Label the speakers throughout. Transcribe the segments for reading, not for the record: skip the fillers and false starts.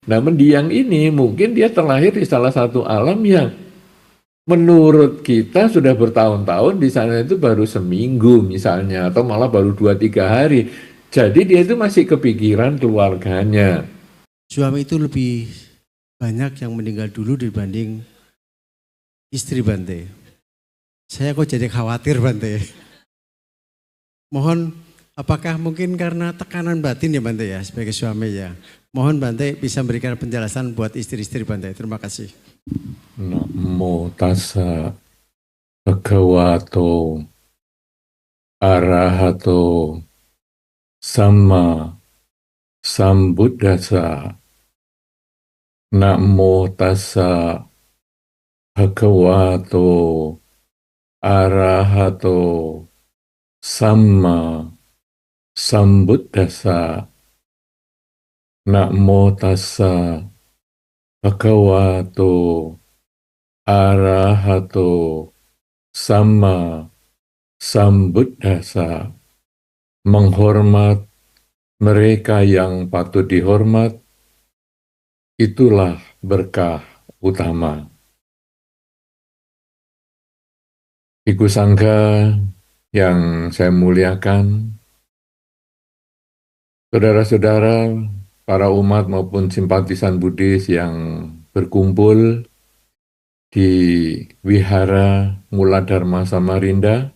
Speaker 1: Nah, mendiang ini mungkin dia terlahir di salah satu alam yang menurut kita sudah bertahun-tahun, di sana itu baru seminggu misalnya, atau malah baru 2-3 hari. Jadi dia itu masih kepikiran keluarganya.
Speaker 2: Suami itu lebih banyak yang meninggal dulu dibanding istri Bante. Saya kok jadi khawatir Bante. Mohon apakah mungkin karena tekanan batin ya Bante ya sebagai suami ya. Mohon Bante bisa berikan penjelasan buat istri-istri Bante. Terima kasih.
Speaker 1: Namo tassa bhagavato arahato sama sambuddhassa. Namo tassa bhagavato arahato sama sambuddhassa. Namo tassa bhagavato arahato sama sambuddhassa. Menghormat mereka yang patut dihormat, itulah berkah utama. Ibu Sangga yang saya muliakan, saudara-saudara, para umat maupun simpatisan Buddhis yang berkumpul di Wihara Mula Dharma Samarinda,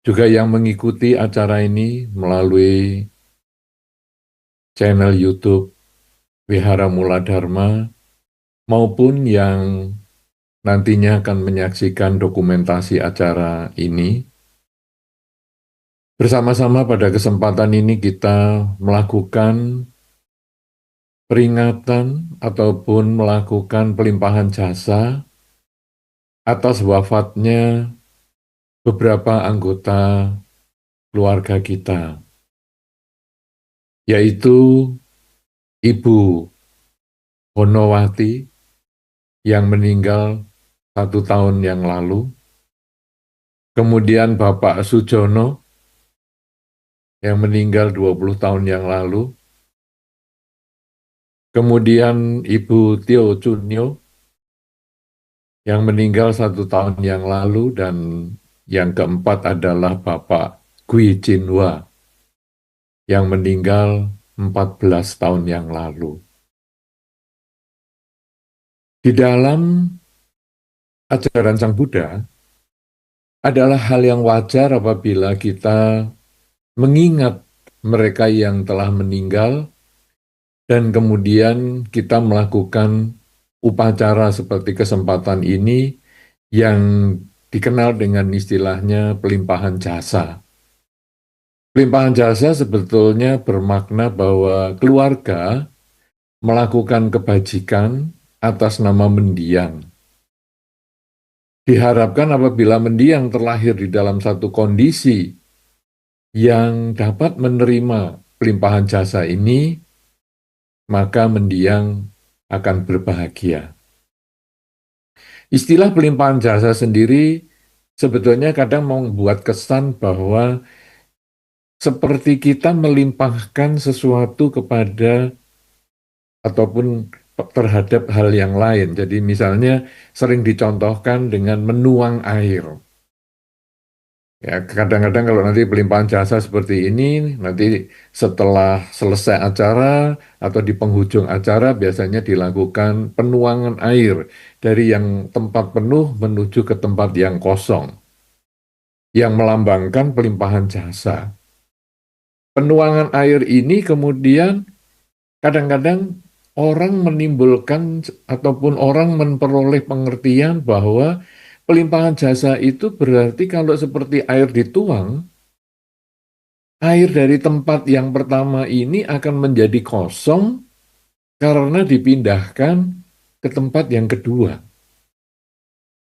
Speaker 1: juga yang mengikuti acara ini melalui channel YouTube Wihara Mula Dharma, maupun yang nantinya akan menyaksikan dokumentasi acara ini. Bersama-sama pada kesempatan ini kita melakukan peringatan ataupun melakukan pelimpahan jasa atas wafatnya beberapa anggota keluarga kita, yaitu Ibu Honowati yang meninggal 1 tahun yang lalu, kemudian Bapak Sujono yang meninggal 20 tahun yang lalu, kemudian Ibu Tio Chunyo yang meninggal 1 tahun yang lalu, dan yang keempat adalah Bapak Gui Jinhua yang meninggal 14 tahun yang lalu. Di dalam ajaran Sang Buddha, adalah hal yang wajar apabila kita mengingat mereka yang telah meninggal, dan kemudian kita melakukan upacara seperti kesempatan ini yang dikenal dengan istilahnya pelimpahan jasa. Pelimpahan jasa sebetulnya bermakna bahwa keluarga melakukan kebajikan atas nama mendiang. Diharapkan apabila mendiang terlahir di dalam satu kondisi yang dapat menerima pelimpahan jasa ini, maka mendiang akan berbahagia. Istilah pelimpahan jasa sendiri sebetulnya kadang membuat kesan bahwa seperti kita melimpahkan sesuatu kepada ataupun terhadap hal yang lain. Jadi misalnya sering dicontohkan dengan menuang air. Ya, kadang-kadang kalau nanti pelimpahan jasa seperti ini, nanti setelah selesai acara atau di penghujung acara biasanya dilakukan penuangan air dari yang tempat penuh menuju ke tempat yang kosong, yang melambangkan pelimpahan jasa. Penuangan air ini kemudian kadang-kadang orang menimbulkan ataupun orang memperoleh pengertian bahwa pelimpahan jasa itu berarti kalau seperti air dituang, air dari tempat yang pertama ini akan menjadi kosong karena dipindahkan ke tempat yang kedua.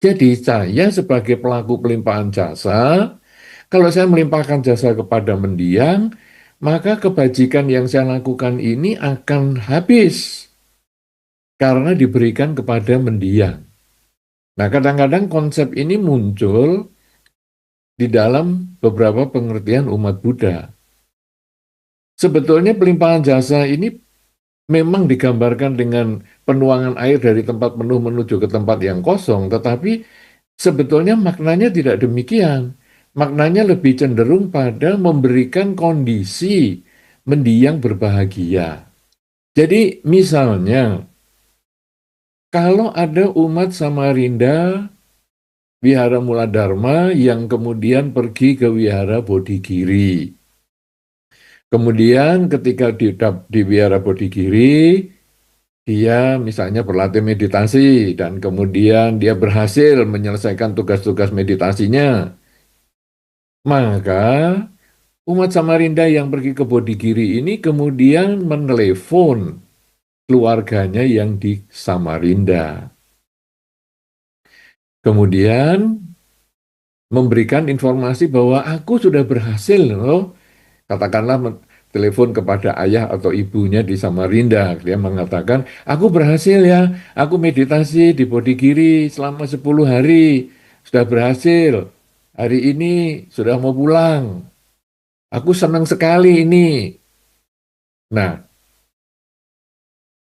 Speaker 1: Jadi saya sebagai pelaku pelimpahan jasa, kalau saya melimpahkan jasa kepada mendiang, maka kebajikan yang saya lakukan ini akan habis karena diberikan kepada mendiang. Nah, kadang-kadang konsep ini muncul di dalam beberapa pengertian umat Buddha. Sebetulnya pelimpahan jasa ini memang digambarkan dengan penuangan air dari tempat penuh menuju ke tempat yang kosong, tetapi sebetulnya maknanya tidak demikian. Maknanya lebih cenderung pada memberikan kondisi mendiang berbahagia. Jadi misalnya, kalau ada umat Samarinda Wihara Muladharma yang kemudian pergi ke Wihara Bodhigiri. Kemudian ketika di Wihara Bodhigiri, dia misalnya berlatih meditasi dan kemudian dia berhasil menyelesaikan tugas-tugas meditasinya. Maka umat Samarinda yang pergi ke Bodhigiri ini kemudian menelepon keluarganya yang di Samarinda. Kemudian memberikan informasi bahwa aku sudah berhasil loh. Katakanlah telepon kepada ayah atau ibunya di Samarinda. Dia mengatakan, aku berhasil ya, aku meditasi di Bodhigiri selama 10 hari. Sudah berhasil. Hari ini sudah mau pulang. Aku senang sekali ini. Nah,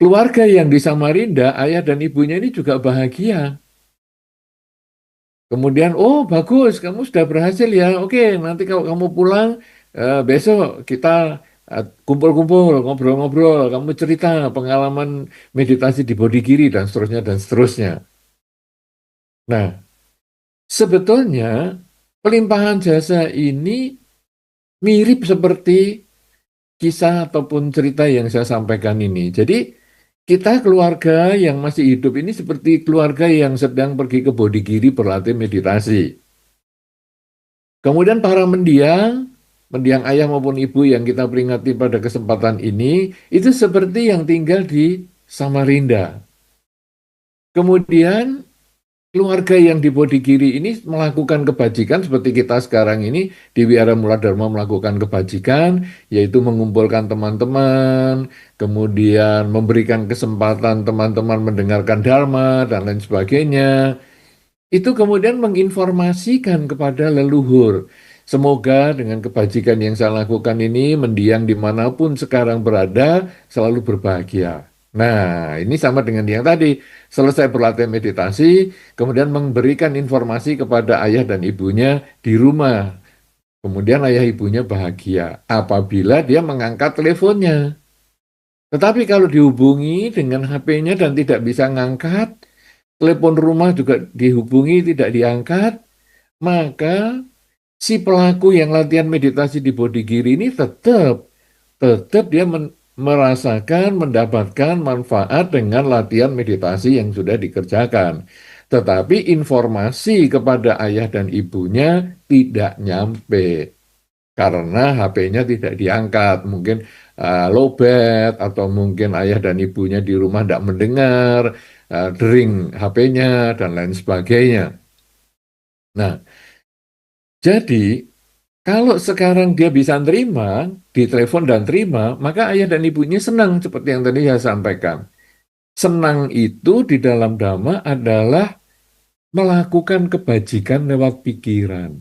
Speaker 1: keluarga yang di Samarinda, ayah dan ibunya ini juga bahagia. Kemudian, oh bagus, kamu sudah berhasil ya. Oke, nanti kalau kamu pulang, besok kita kumpul-kumpul, ngobrol-ngobrol. Kamu cerita pengalaman meditasi di Bodhigiri dan seterusnya dan seterusnya. Nah, sebetulnya pelimpahan jasa ini mirip seperti kisah ataupun cerita yang saya sampaikan ini. Jadi, kita keluarga yang masih hidup ini seperti keluarga yang sedang pergi ke Bodhigiri berlatih meditasi. Kemudian para mendiang, mendiang ayah maupun ibu yang kita peringati pada kesempatan ini, itu seperti yang tinggal di Samarinda. Kemudian keluarga yang di Bodhigiri ini melakukan kebajikan seperti kita sekarang ini di Wihara Muladharma melakukan kebajikan, yaitu mengumpulkan teman-teman, kemudian memberikan kesempatan teman-teman mendengarkan dharma dan lain sebagainya. Itu kemudian menginformasikan kepada leluhur. Semoga dengan kebajikan yang saya lakukan ini, mendiang dimanapun sekarang berada, selalu berbahagia. Nah, ini sama dengan yang tadi. Selesai berlatih meditasi, kemudian memberikan informasi kepada ayah dan ibunya di rumah. Kemudian ayah ibunya bahagia apabila dia mengangkat teleponnya. Tetapi kalau dihubungi dengan HP-nya dan tidak bisa ngangkat, telepon rumah juga dihubungi tidak diangkat, maka si pelaku yang latihan meditasi di Bodhigiri ini tetap dia merasakan mendapatkan manfaat dengan latihan meditasi yang sudah dikerjakan. Tetapi informasi kepada ayah dan ibunya tidak nyampe karena HP-nya tidak diangkat, mungkin lowbat atau mungkin ayah dan ibunya di rumah tidak mendengar, dering HP-nya dan lain sebagainya. Nah, jadi kalau sekarang dia bisa terima, ditelepon dan terima, maka ayah dan ibunya senang seperti yang tadi saya sampaikan. Senang itu di dalam Dhamma adalah melakukan kebajikan lewat pikiran.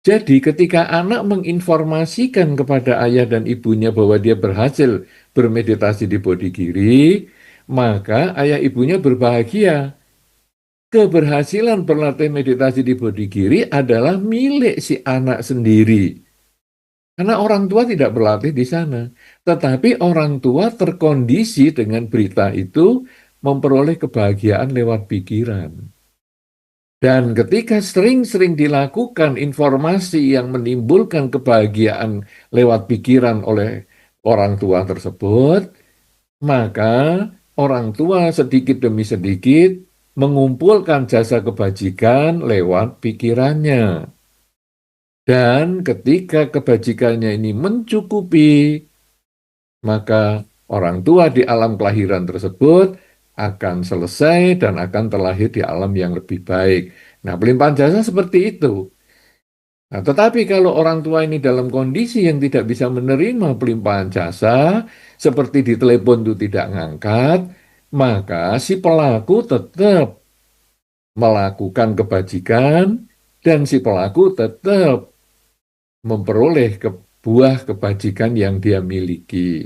Speaker 1: Jadi ketika anak menginformasikan kepada ayah dan ibunya bahwa dia berhasil bermeditasi di Bodhigiri, maka ayah ibunya berbahagia. Keberhasilan berlatih meditasi di Bodhigiri adalah milik si anak sendiri. Karena orang tua tidak berlatih di sana. Tetapi orang tua terkondisi dengan berita itu memperoleh kebahagiaan lewat pikiran. Dan ketika sering-sering dilakukan informasi yang menimbulkan kebahagiaan lewat pikiran oleh orang tua tersebut, maka orang tua sedikit demi sedikit mengumpulkan jasa kebajikan lewat pikirannya. Dan ketika kebajikannya ini mencukupi, maka orang tua di alam kelahiran tersebut akan selesai dan akan terlahir di alam yang lebih baik. Nah, pelimpahan jasa seperti itu. Nah, tetapi kalau orang tua ini dalam kondisi yang tidak bisa menerima pelimpahan jasa, seperti di telepon itu tidak ngangkat, maka si pelaku tetap melakukan kebajikan dan si pelaku tetap memperoleh buah kebajikan yang dia miliki.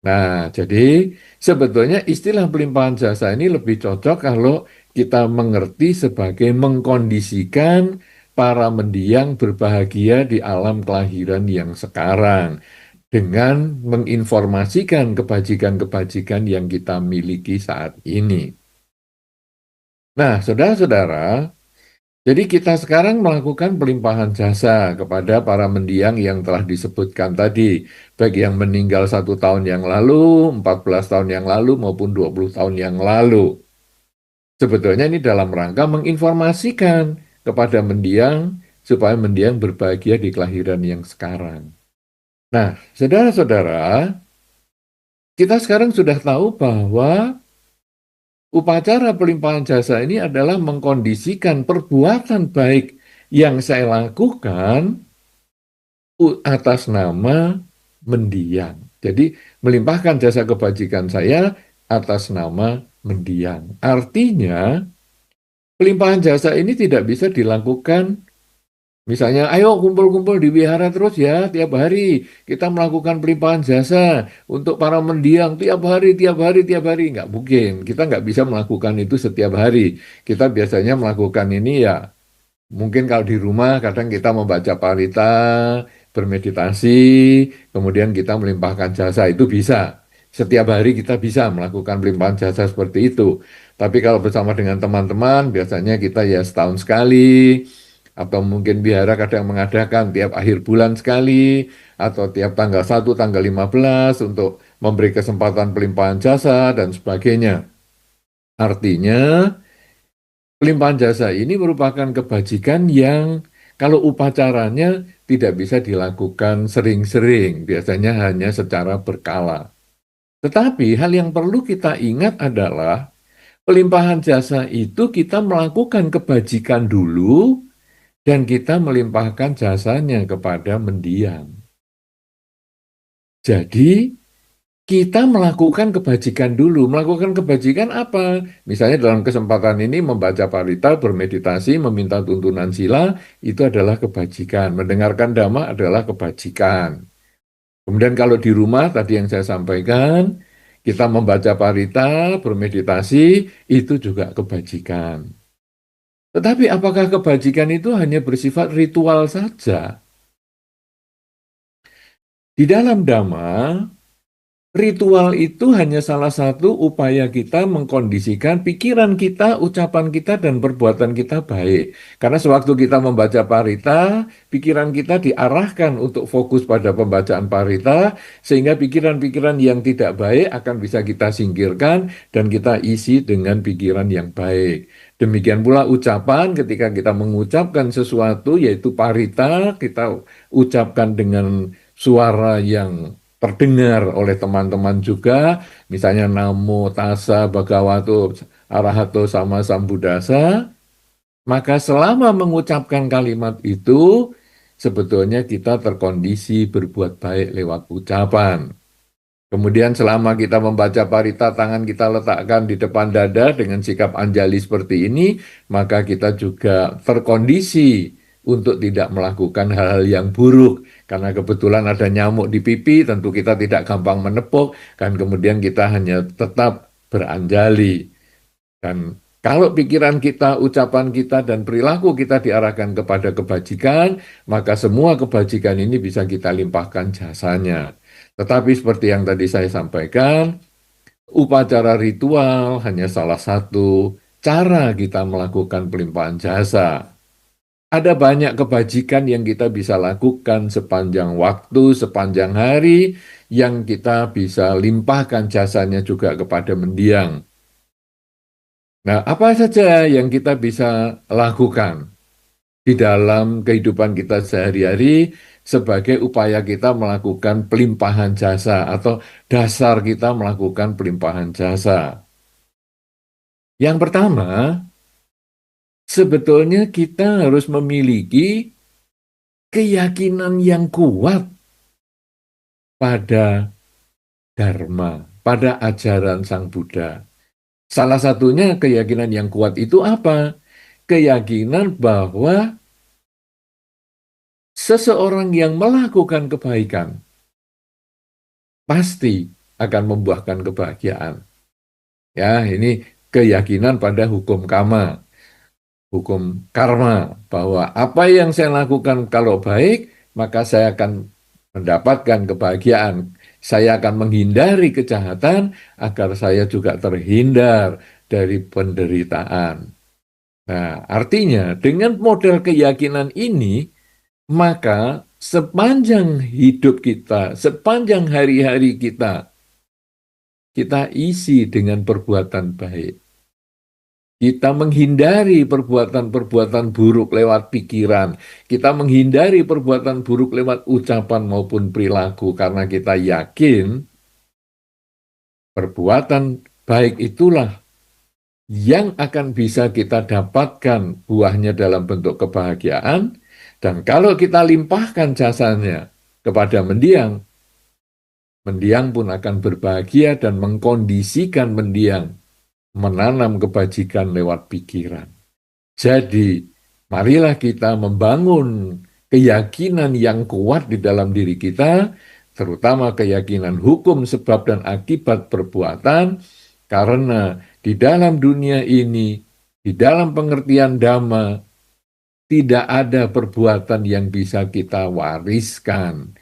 Speaker 1: Nah, jadi sebetulnya istilah pelimpahan jasa ini lebih cocok kalau kita mengerti sebagai mengkondisikan para mendiang berbahagia di alam kelahiran yang sekarang dengan menginformasikan kebajikan-kebajikan yang kita miliki saat ini. Nah, saudara-saudara, jadi kita sekarang melakukan pelimpahan jasa kepada para mendiang yang telah disebutkan tadi, baik yang meninggal 1 tahun yang lalu, 14 tahun yang lalu, maupun 20 tahun yang lalu. Sebetulnya ini dalam rangka menginformasikan kepada mendiang supaya mendiang berbahagia di kelahiran yang sekarang. Nah, saudara-saudara, kita sekarang sudah tahu bahwa upacara pelimpahan jasa ini adalah mengkondisikan perbuatan baik yang saya lakukan atas nama mendiang. Jadi melimpahkan jasa kebajikan saya atas nama mendiang. Artinya pelimpahan jasa ini tidak bisa dilakukan misalnya, ayo kumpul-kumpul di wihara terus ya, tiap hari kita melakukan pelimpahan jasa untuk para mendiang tiap hari, tiap hari, tiap hari. Nggak mungkin, kita nggak bisa melakukan itu setiap hari. Kita biasanya melakukan ini ya, mungkin kalau di rumah kadang kita membaca parita, bermeditasi, kemudian kita melimpahkan jasa, itu bisa. Setiap hari kita bisa melakukan pelimpahan jasa seperti itu. Tapi kalau bersama dengan teman-teman, biasanya kita ya setahun sekali, atau mungkin biara kadang mengadakan tiap akhir bulan sekali, atau tiap tanggal 1, tanggal 15 untuk memberi kesempatan pelimpahan jasa, dan sebagainya. Artinya, pelimpahan jasa ini merupakan kebajikan yang kalau upacaranya tidak bisa dilakukan sering-sering, biasanya hanya secara berkala. Tetapi hal yang perlu kita ingat adalah pelimpahan jasa itu kita melakukan kebajikan dulu dan kita melimpahkan jasanya kepada mendiang. Jadi kita melakukan kebajikan dulu. Melakukan kebajikan apa? Misalnya dalam kesempatan ini membaca parita, bermeditasi, meminta tuntunan sila, itu adalah kebajikan. Mendengarkan dhamma adalah kebajikan. Kemudian kalau di rumah, tadi yang saya sampaikan, kita membaca parita, bermeditasi, itu juga kebajikan. Tetapi apakah kebajikan itu hanya bersifat ritual saja? Di dalam dhamma, ritual itu hanya salah satu upaya kita mengkondisikan pikiran kita, ucapan kita, dan perbuatan kita baik. Karena sewaktu kita membaca parita, pikiran kita diarahkan untuk fokus pada pembacaan parita, sehingga pikiran-pikiran yang tidak baik akan bisa kita singkirkan dan kita isi dengan pikiran yang baik. Demikian pula ucapan ketika kita mengucapkan sesuatu, yaitu parita, kita ucapkan dengan suara yang terdengar oleh teman-teman juga, misalnya Namo Tassa Bhagavato Arahato Sama Sambuddhasa, maka selama mengucapkan kalimat itu, sebetulnya kita terkondisi berbuat baik lewat ucapan. Kemudian selama kita membaca parita, tangan kita letakkan di depan dada dengan sikap anjali seperti ini, maka kita juga terkondisi untuk tidak melakukan hal-hal yang buruk. Karena kebetulan ada nyamuk di pipi, tentu kita tidak gampang menepuk, kan kemudian kita hanya tetap beranjali. Dan kalau pikiran kita, ucapan kita, dan perilaku kita diarahkan kepada kebajikan, maka semua kebajikan ini bisa kita limpahkan jasanya. Tetapi seperti yang tadi saya sampaikan, upacara ritual hanya salah satu cara kita melakukan pelimpahan jasa. Ada banyak kebajikan yang kita bisa lakukan sepanjang waktu, sepanjang hari, yang kita bisa limpahkan jasanya juga kepada mendiang. Nah, apa saja yang kita bisa lakukan di dalam kehidupan kita sehari-hari sebagai upaya kita melakukan pelimpahan jasa atau dasar kita melakukan pelimpahan jasa? Yang pertama, sebetulnya kita harus memiliki keyakinan yang kuat pada Dharma, pada ajaran Sang Buddha. Salah satunya keyakinan yang kuat itu apa? Keyakinan bahwa seseorang yang melakukan kebaikan pasti akan membuahkan kebahagiaan. Ya, ini keyakinan pada hukum karma, bahwa apa yang saya lakukan kalau baik, maka saya akan mendapatkan kebahagiaan. Saya akan menghindari kejahatan agar saya juga terhindar dari penderitaan. Nah, artinya dengan model keyakinan ini, maka sepanjang hidup kita, sepanjang hari-hari kita isi dengan perbuatan baik. Kita menghindari perbuatan-perbuatan buruk lewat pikiran. Kita menghindari perbuatan buruk lewat ucapan maupun perilaku. Karena kita yakin perbuatan baik itulah yang akan bisa kita dapatkan buahnya dalam bentuk kebahagiaan. Dan kalau kita limpahkan jasanya kepada mendiang, mendiang pun akan berbahagia dan mengkondisikan mendiang menanam kebajikan lewat pikiran. Jadi, marilah kita membangun keyakinan yang kuat di dalam diri kita, terutama keyakinan hukum sebab dan akibat perbuatan, karena di dalam dunia ini, di dalam pengertian Dhamma, tidak ada perbuatan yang bisa kita wariskan.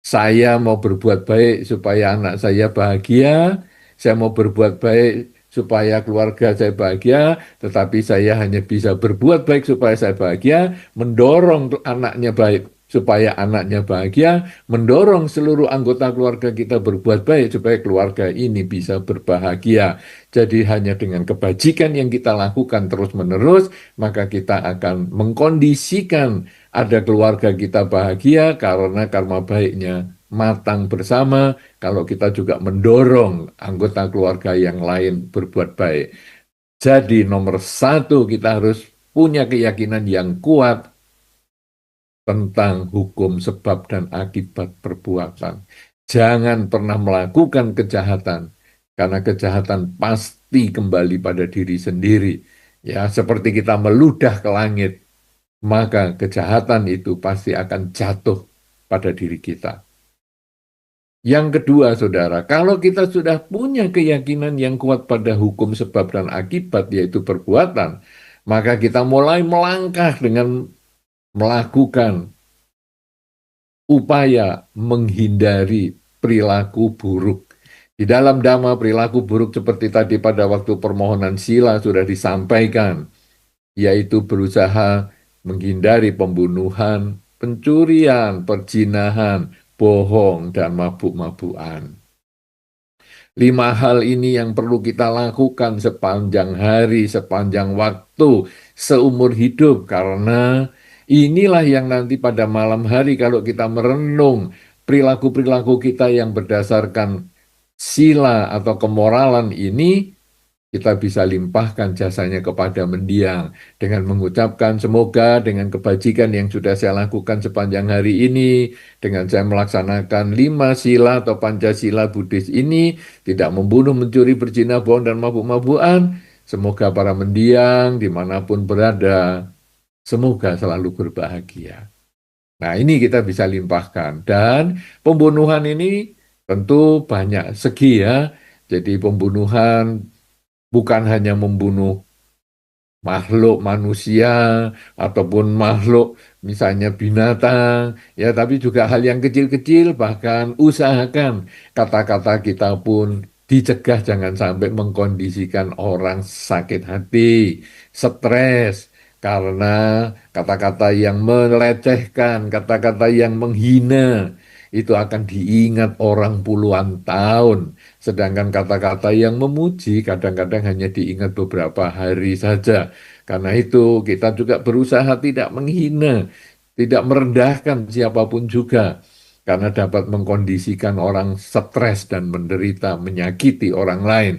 Speaker 1: Saya mau berbuat baik supaya anak saya bahagia, saya mau berbuat baik supaya keluarga saya bahagia, tetapi saya hanya bisa berbuat baik supaya saya bahagia, mendorong anaknya baik supaya anaknya bahagia, mendorong seluruh anggota keluarga kita berbuat baik supaya keluarga ini bisa berbahagia. Jadi hanya dengan kebajikan yang kita lakukan terus-menerus, maka kita akan mengkondisikan ada keluarga kita bahagia karena karma baiknya matang bersama, kalau kita juga mendorong anggota keluarga yang lain berbuat baik. Jadi nomor satu, kita harus punya keyakinan yang kuat tentang hukum sebab dan akibat perbuatan. Jangan pernah melakukan kejahatan, karena kejahatan pasti kembali pada diri sendiri. Ya, seperti kita meludah ke langit, maka kejahatan itu pasti akan jatuh pada diri kita. Yang kedua, saudara, kalau kita sudah punya keyakinan yang kuat pada hukum sebab dan akibat, yaitu perbuatan, maka kita mulai melangkah dengan melakukan upaya menghindari perilaku buruk. Di dalam Dhamma, perilaku buruk seperti tadi pada waktu permohonan sila sudah disampaikan, yaitu berusaha menghindari pembunuhan, pencurian, perzinahan, bohong, dan mabuk-mabukan. 5 hal ini yang perlu kita lakukan sepanjang hari, sepanjang waktu, seumur hidup, karena inilah yang nanti pada malam hari kalau kita merenung perilaku-perilaku kita yang berdasarkan sila atau kemoralan ini, kita bisa limpahkan jasanya kepada mendiang dengan mengucapkan semoga dengan kebajikan yang sudah saya lakukan sepanjang hari ini, dengan saya melaksanakan 5 sila atau Pancasila Buddhis ini, tidak membunuh, mencuri, berzina, bohong, dan mabuk-mabukan, semoga para mendiang dimanapun berada, semoga selalu berbahagia. Nah, ini kita bisa limpahkan. Dan pembunuhan ini tentu banyak segi ya. Jadi pembunuhan bukan hanya membunuh makhluk manusia ataupun makhluk misalnya binatang, ya, tapi juga hal yang kecil-kecil, bahkan usahakan kata-kata kita pun dicegah jangan sampai mengkondisikan orang sakit hati, stres, karena kata-kata yang melecehkan, kata-kata yang menghina, itu akan diingat orang puluhan tahun. Sedangkan kata-kata yang memuji kadang-kadang hanya diingat beberapa hari saja. Karena itu kita juga berusaha tidak menghina, tidak merendahkan siapapun juga. Karena dapat mengkondisikan orang stres dan menderita, menyakiti orang lain.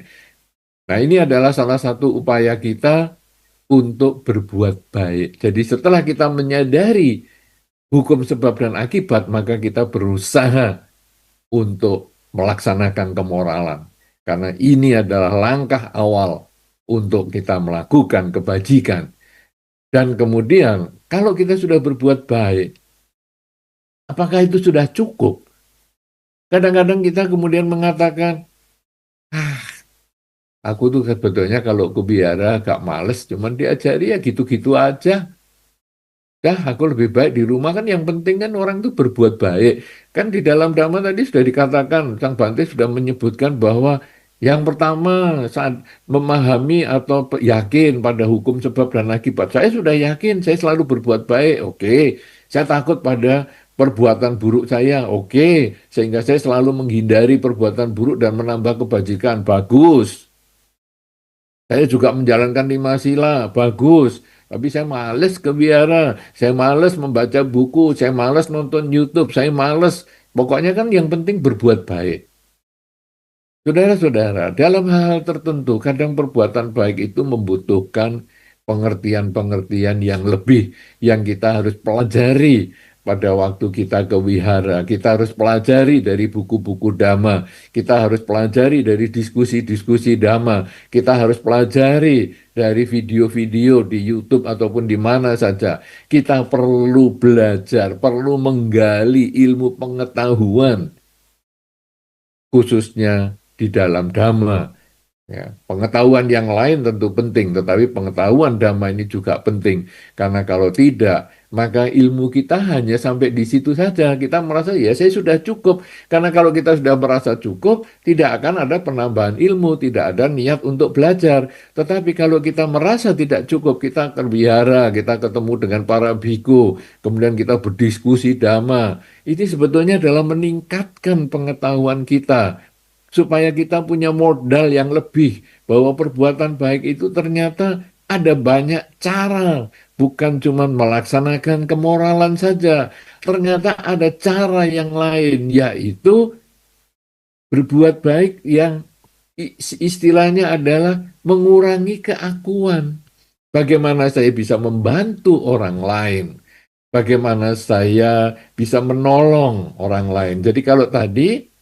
Speaker 1: Nah, ini adalah salah satu upaya kita untuk berbuat baik. Jadi setelah kita menyadari hukum sebab dan akibat, maka kita berusaha untuk melaksanakan kemoralan. Karena ini adalah langkah awal untuk kita melakukan kebajikan. Dan kemudian, kalau kita sudah berbuat baik, apakah itu sudah cukup? Kadang-kadang kita kemudian mengatakan, ah, aku tuh sebetulnya kalau ke biara agak males, cuman diajari ya gitu-gitu aja. Dah, aku lebih baik di rumah kan yang penting kan orang itu berbuat baik. Kan di dalam Dhamma tadi sudah dikatakan, Sang Bante sudah menyebutkan bahwa yang pertama saat memahami atau yakin pada hukum sebab dan akibat. Saya sudah yakin, saya selalu berbuat baik. Oke, saya takut pada perbuatan buruk saya. Oke, sehingga saya selalu menghindari perbuatan buruk dan menambah kebajikan. Bagus. Saya juga menjalankan 5 sila, bagus. Tapi saya males ke biara, saya males membaca buku, saya males nonton YouTube, saya males. Pokoknya kan yang penting berbuat baik. Saudara-saudara, dalam hal tertentu, kadang perbuatan baik itu membutuhkan pengertian-pengertian yang lebih, yang kita harus pelajari pada waktu kita ke wihara. Kita harus pelajari dari buku-buku Dhamma, kita harus pelajari dari diskusi-diskusi Dhamma, kita harus pelajari dari video-video di YouTube ataupun di mana saja. Kita perlu belajar, perlu menggali ilmu pengetahuan, khususnya di dalam Dhamma. Ya, pengetahuan yang lain tentu penting, tetapi pengetahuan Dhamma ini juga penting. Karena kalau tidak, maka ilmu kita hanya sampai di situ saja. Kita merasa, ya saya sudah cukup. Karena kalau kita sudah merasa cukup, tidak akan ada penambahan ilmu, tidak ada niat untuk belajar. Tetapi kalau kita merasa tidak cukup, kita terbiara, kita ketemu dengan para biku, kemudian kita berdiskusi Dhamma. Ini sebetulnya adalah meningkatkan pengetahuan kita, supaya kita punya modal yang lebih, bahwa perbuatan baik itu ternyata ada banyak cara, bukan cuma melaksanakan kemoralan saja. Ternyata ada cara yang lain, yaitu berbuat baik yang istilahnya adalah mengurangi keakuan. Bagaimana saya bisa membantu orang lain? Bagaimana saya bisa menolong orang lain? Jadi kalau tadi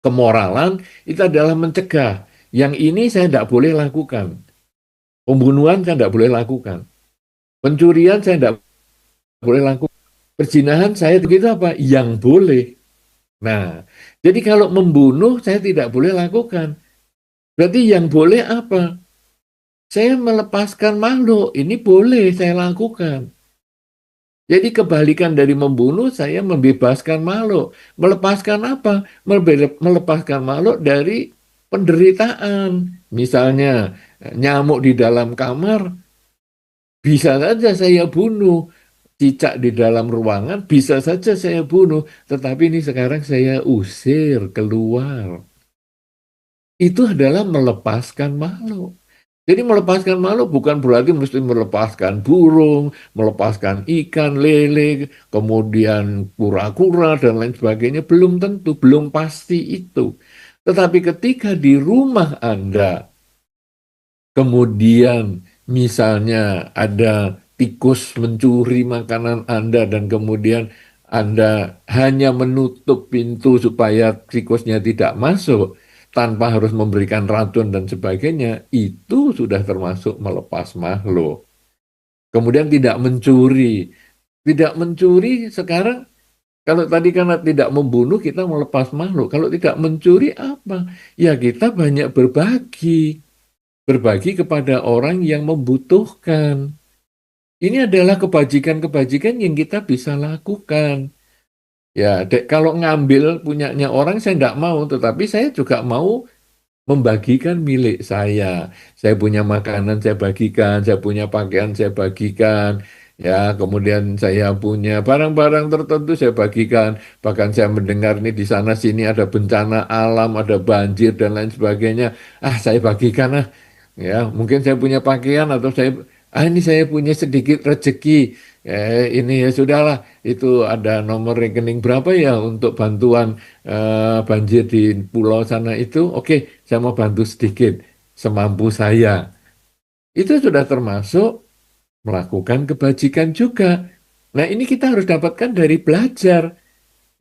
Speaker 1: kemoralan itu adalah mencegah. Yang ini saya tidak boleh lakukan. Pembunuhan saya tidak boleh lakukan. Pencurian saya tidak boleh lakukan. Perzinahan saya begitu apa? Yang boleh. Nah, jadi kalau membunuh saya tidak boleh lakukan. Berarti yang boleh apa? Saya melepaskan makhluk. Ini boleh saya lakukan. Jadi kebalikan dari membunuh, saya membebaskan makhluk. Melepaskan apa? Melepaskan makhluk dari penderitaan. Misalnya, nyamuk di dalam kamar, bisa saja saya bunuh. Cicak di dalam ruangan, bisa saja saya bunuh. Tetapi ini sekarang saya usir keluar. Itu adalah melepaskan makhluk. Jadi melepaskan makhluk bukan berarti mesti melepaskan burung, melepaskan ikan, lele, kemudian kura-kura, dan lain sebagainya. Belum tentu, belum pasti itu. Tetapi ketika di rumah Anda, kemudian misalnya ada tikus mencuri makanan Anda, dan kemudian Anda hanya menutup pintu supaya tikusnya tidak masuk, tanpa harus memberikan racun dan sebagainya, itu sudah termasuk melepas makhluk. Kemudian tidak mencuri. Tidak mencuri sekarang, kalau tadi karena tidak membunuh kita melepas makhluk. Kalau tidak mencuri apa? Ya kita banyak berbagi. Berbagi kepada orang yang membutuhkan. Ini adalah kebajikan-kebajikan yang kita bisa lakukan. Ya, kalau ngambil punyanya orang saya tidak mau, tetapi saya juga mau membagikan milik saya. Saya punya makanan, saya bagikan. Saya punya pakaian, saya bagikan. Ya, kemudian saya punya barang-barang tertentu, saya bagikan. Bahkan saya mendengar nih di sana sini ada bencana alam, ada banjir dan lain sebagainya. Ah, saya bagikan ah. Ya, mungkin saya punya pakaian atau ini saya punya sedikit rezeki. Ini ya sudahlah, itu ada nomor rekening berapa ya untuk bantuan banjir di pulau sana itu. Oke, saya mau bantu sedikit semampu saya. Itu sudah termasuk melakukan kebajikan juga. Nah, ini kita harus dapatkan dari belajar.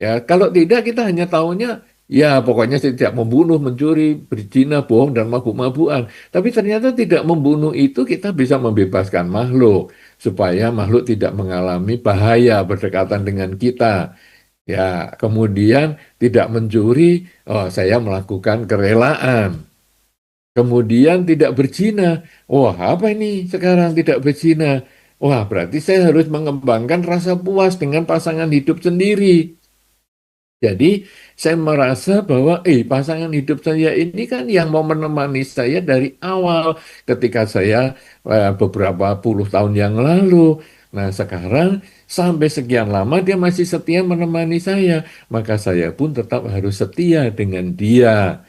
Speaker 1: Ya, kalau tidak kita hanya tahunya ya pokoknya saya tidak membunuh, mencuri, berzina, bohong dan mabuk-mabukan. Tapi ternyata tidak membunuh itu kita bisa membebaskan makhluk supaya makhluk tidak mengalami bahaya berdekatan dengan kita. Ya, kemudian tidak mencuri, oh saya melakukan kerelaan. Kemudian tidak berzina. Wah, apa ini sekarang tidak berzina? Wah, berarti saya harus mengembangkan rasa puas dengan pasangan hidup sendiri. Jadi saya merasa bahwa pasangan hidup saya ini kan yang mau menemani saya dari awal ketika saya beberapa puluh tahun yang lalu. Nah sekarang sampai sekian lama dia masih setia menemani saya. Maka saya pun tetap harus setia dengan dia.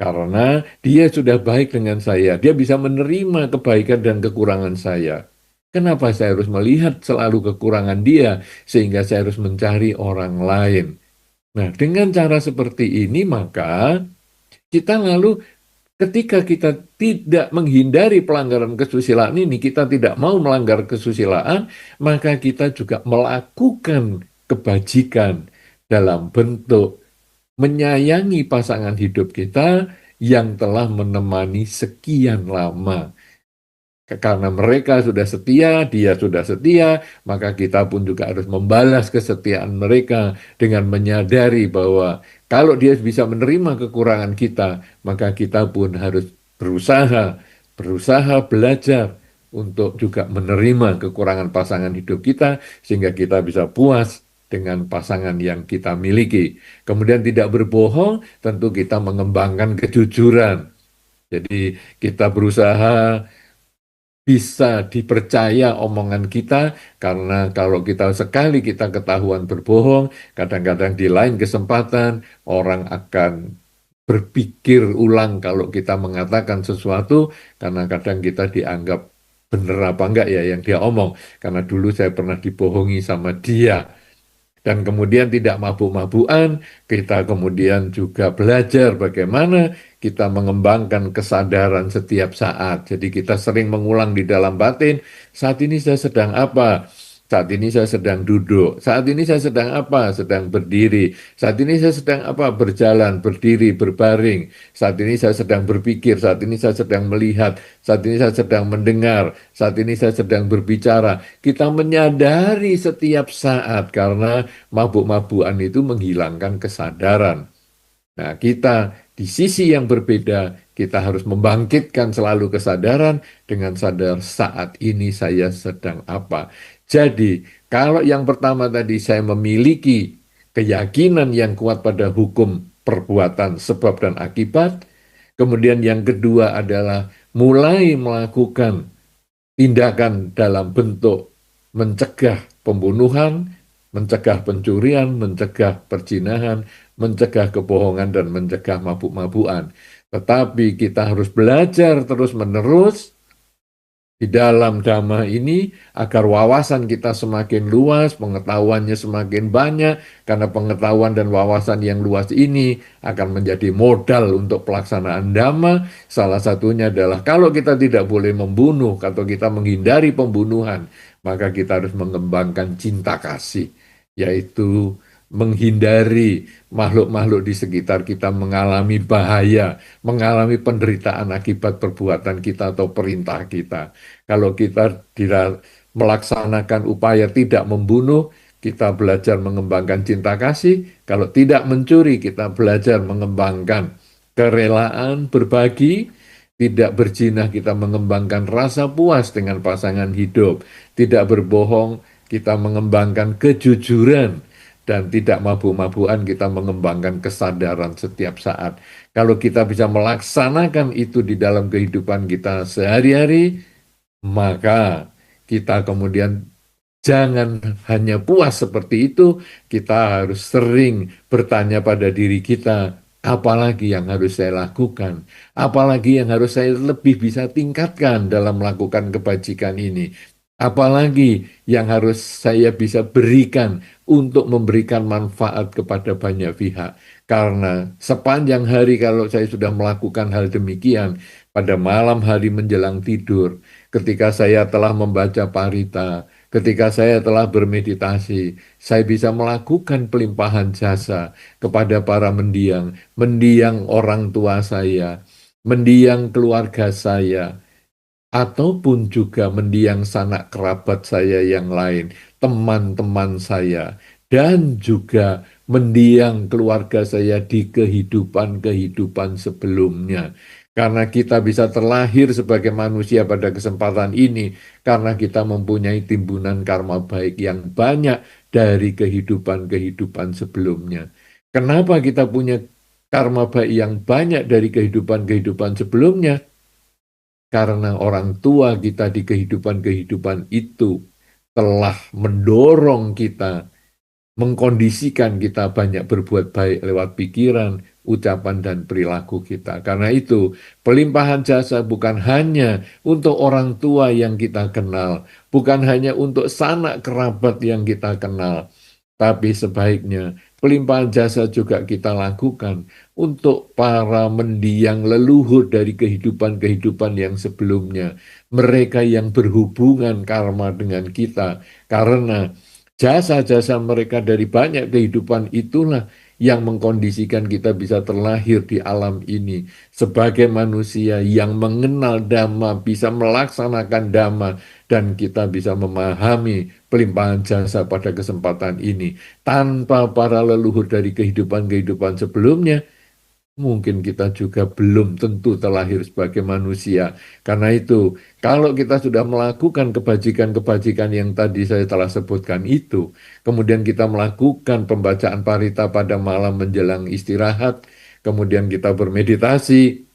Speaker 1: Karena dia sudah baik dengan saya. Dia bisa menerima kebaikan dan kekurangan saya. Kenapa saya harus melihat selalu kekurangan dia sehingga saya harus mencari orang lain? Nah, dengan cara seperti ini, maka kita lalu ketika kita tidak menghindari pelanggaran kesusilaan ini, kita tidak mau melanggar kesusilaan, maka kita juga melakukan kebajikan dalam bentuk menyayangi pasangan hidup kita yang telah menemani sekian lama. Karena mereka sudah setia, dia sudah setia, maka kita pun juga harus membalas kesetiaan mereka dengan menyadari bahwa kalau dia bisa menerima kekurangan kita, maka kita pun harus berusaha belajar untuk juga menerima kekurangan pasangan hidup kita, sehingga kita bisa puas dengan pasangan yang kita miliki. Kemudian tidak berbohong, tentu kita mengembangkan kejujuran. Jadi kita berusaha bisa dipercaya omongan kita, karena kalau kita sekali kita ketahuan berbohong, kadang-kadang di lain kesempatan orang akan berpikir ulang kalau kita mengatakan sesuatu, karena kadang kita dianggap benar apa enggak ya yang dia omong, karena dulu saya pernah dibohongi sama dia. Dan kemudian tidak mabuk-mabukan, kita kemudian juga belajar bagaimana kita mengembangkan kesadaran setiap saat. Jadi kita sering mengulang di dalam batin, saat ini saya sedang apa? Saat ini saya sedang duduk. Saat ini saya sedang apa? Sedang berdiri. Saat ini saya sedang apa? Berjalan, berdiri, berbaring. Saat ini saya sedang berpikir. Saat ini saya sedang melihat. Saat ini saya sedang mendengar. Saat ini saya sedang berbicara. Kita menyadari setiap saat karena mabuk-mabukan itu menghilangkan kesadaran. Nah, kita di sisi yang berbeda, kita harus membangkitkan selalu kesadaran dengan sadar saat ini saya sedang apa. Jadi, kalau yang pertama tadi saya memiliki keyakinan yang kuat pada hukum perbuatan sebab dan akibat, kemudian yang kedua adalah mulai melakukan tindakan dalam bentuk mencegah pembunuhan, mencegah pencurian, mencegah perzinahan, mencegah kebohongan, dan mencegah mabuk-mabukan. Tetapi kita harus belajar terus-menerus di dalam dhamma ini agar wawasan kita semakin luas, pengetahuannya semakin banyak, karena pengetahuan dan wawasan yang luas ini akan menjadi modal untuk pelaksanaan dhamma. Salah satunya adalah kalau kita tidak boleh membunuh atau kita menghindari pembunuhan, maka kita harus mengembangkan cinta kasih, yaitu menghindari makhluk-makhluk di sekitar kita mengalami bahaya, mengalami penderitaan akibat perbuatan kita atau perintah kita. Kalau kita tidak melaksanakan upaya tidak membunuh, kita belajar mengembangkan cinta kasih. Kalau tidak mencuri, kita belajar mengembangkan kerelaan berbagi. Tidak berzina, kita mengembangkan rasa puas dengan pasangan hidup. Tidak berbohong, kita mengembangkan kejujuran. Dan tidak mabuk-mabukan, kita mengembangkan kesadaran setiap saat. Kalau kita bisa melaksanakan itu di dalam kehidupan kita sehari-hari, maka kita kemudian jangan hanya puas seperti itu, kita harus sering bertanya pada diri kita, apalagi yang harus saya lakukan, apalagi yang harus saya lebih bisa tingkatkan dalam melakukan kebajikan ini, apalagi yang harus saya bisa berikan untuk memberikan manfaat kepada banyak pihak. Karena sepanjang hari kalau saya sudah melakukan hal demikian, pada malam hari menjelang tidur, ketika saya telah membaca parita, ketika saya telah bermeditasi, saya bisa melakukan pelimpahan jasa kepada para mendiang, mendiang orang tua saya, mendiang keluarga saya, ataupun juga mendiang sanak kerabat saya yang lain, teman-teman saya. dan juga mendiang keluarga saya di kehidupan-kehidupan sebelumnya. Karena kita bisa terlahir sebagai manusia pada kesempatan ini, karena kita mempunyai timbunan karma baik yang banyak dari kehidupan-kehidupan sebelumnya. Kenapa kita punya karma baik yang banyak dari kehidupan-kehidupan sebelumnya? Karena orang tua kita di kehidupan-kehidupan itu telah mendorong kita, mengkondisikan kita banyak berbuat baik lewat pikiran, ucapan, dan perilaku kita. Karena itu, pelimpahan jasa bukan hanya untuk orang tua yang kita kenal, bukan hanya untuk sanak kerabat yang kita kenal, tapi sebaiknya pelimpahan jasa juga kita lakukan untuk para mendiang leluhur dari kehidupan-kehidupan yang sebelumnya. Mereka yang berhubungan karma dengan kita. Karena jasa-jasa mereka dari banyak kehidupan itulah yang mengkondisikan kita bisa terlahir di alam ini sebagai manusia yang mengenal Dhamma, bisa melaksanakan Dhamma, dan kita bisa memahami pelimpahan jasa pada kesempatan ini. Tanpa para leluhur dari kehidupan-kehidupan sebelumnya, mungkin kita juga belum tentu terlahir sebagai manusia. Karena itu, kalau kita sudah melakukan kebajikan-kebajikan yang tadi saya telah sebutkan itu, kemudian kita melakukan pembacaan parita pada malam menjelang istirahat, kemudian kita bermeditasi,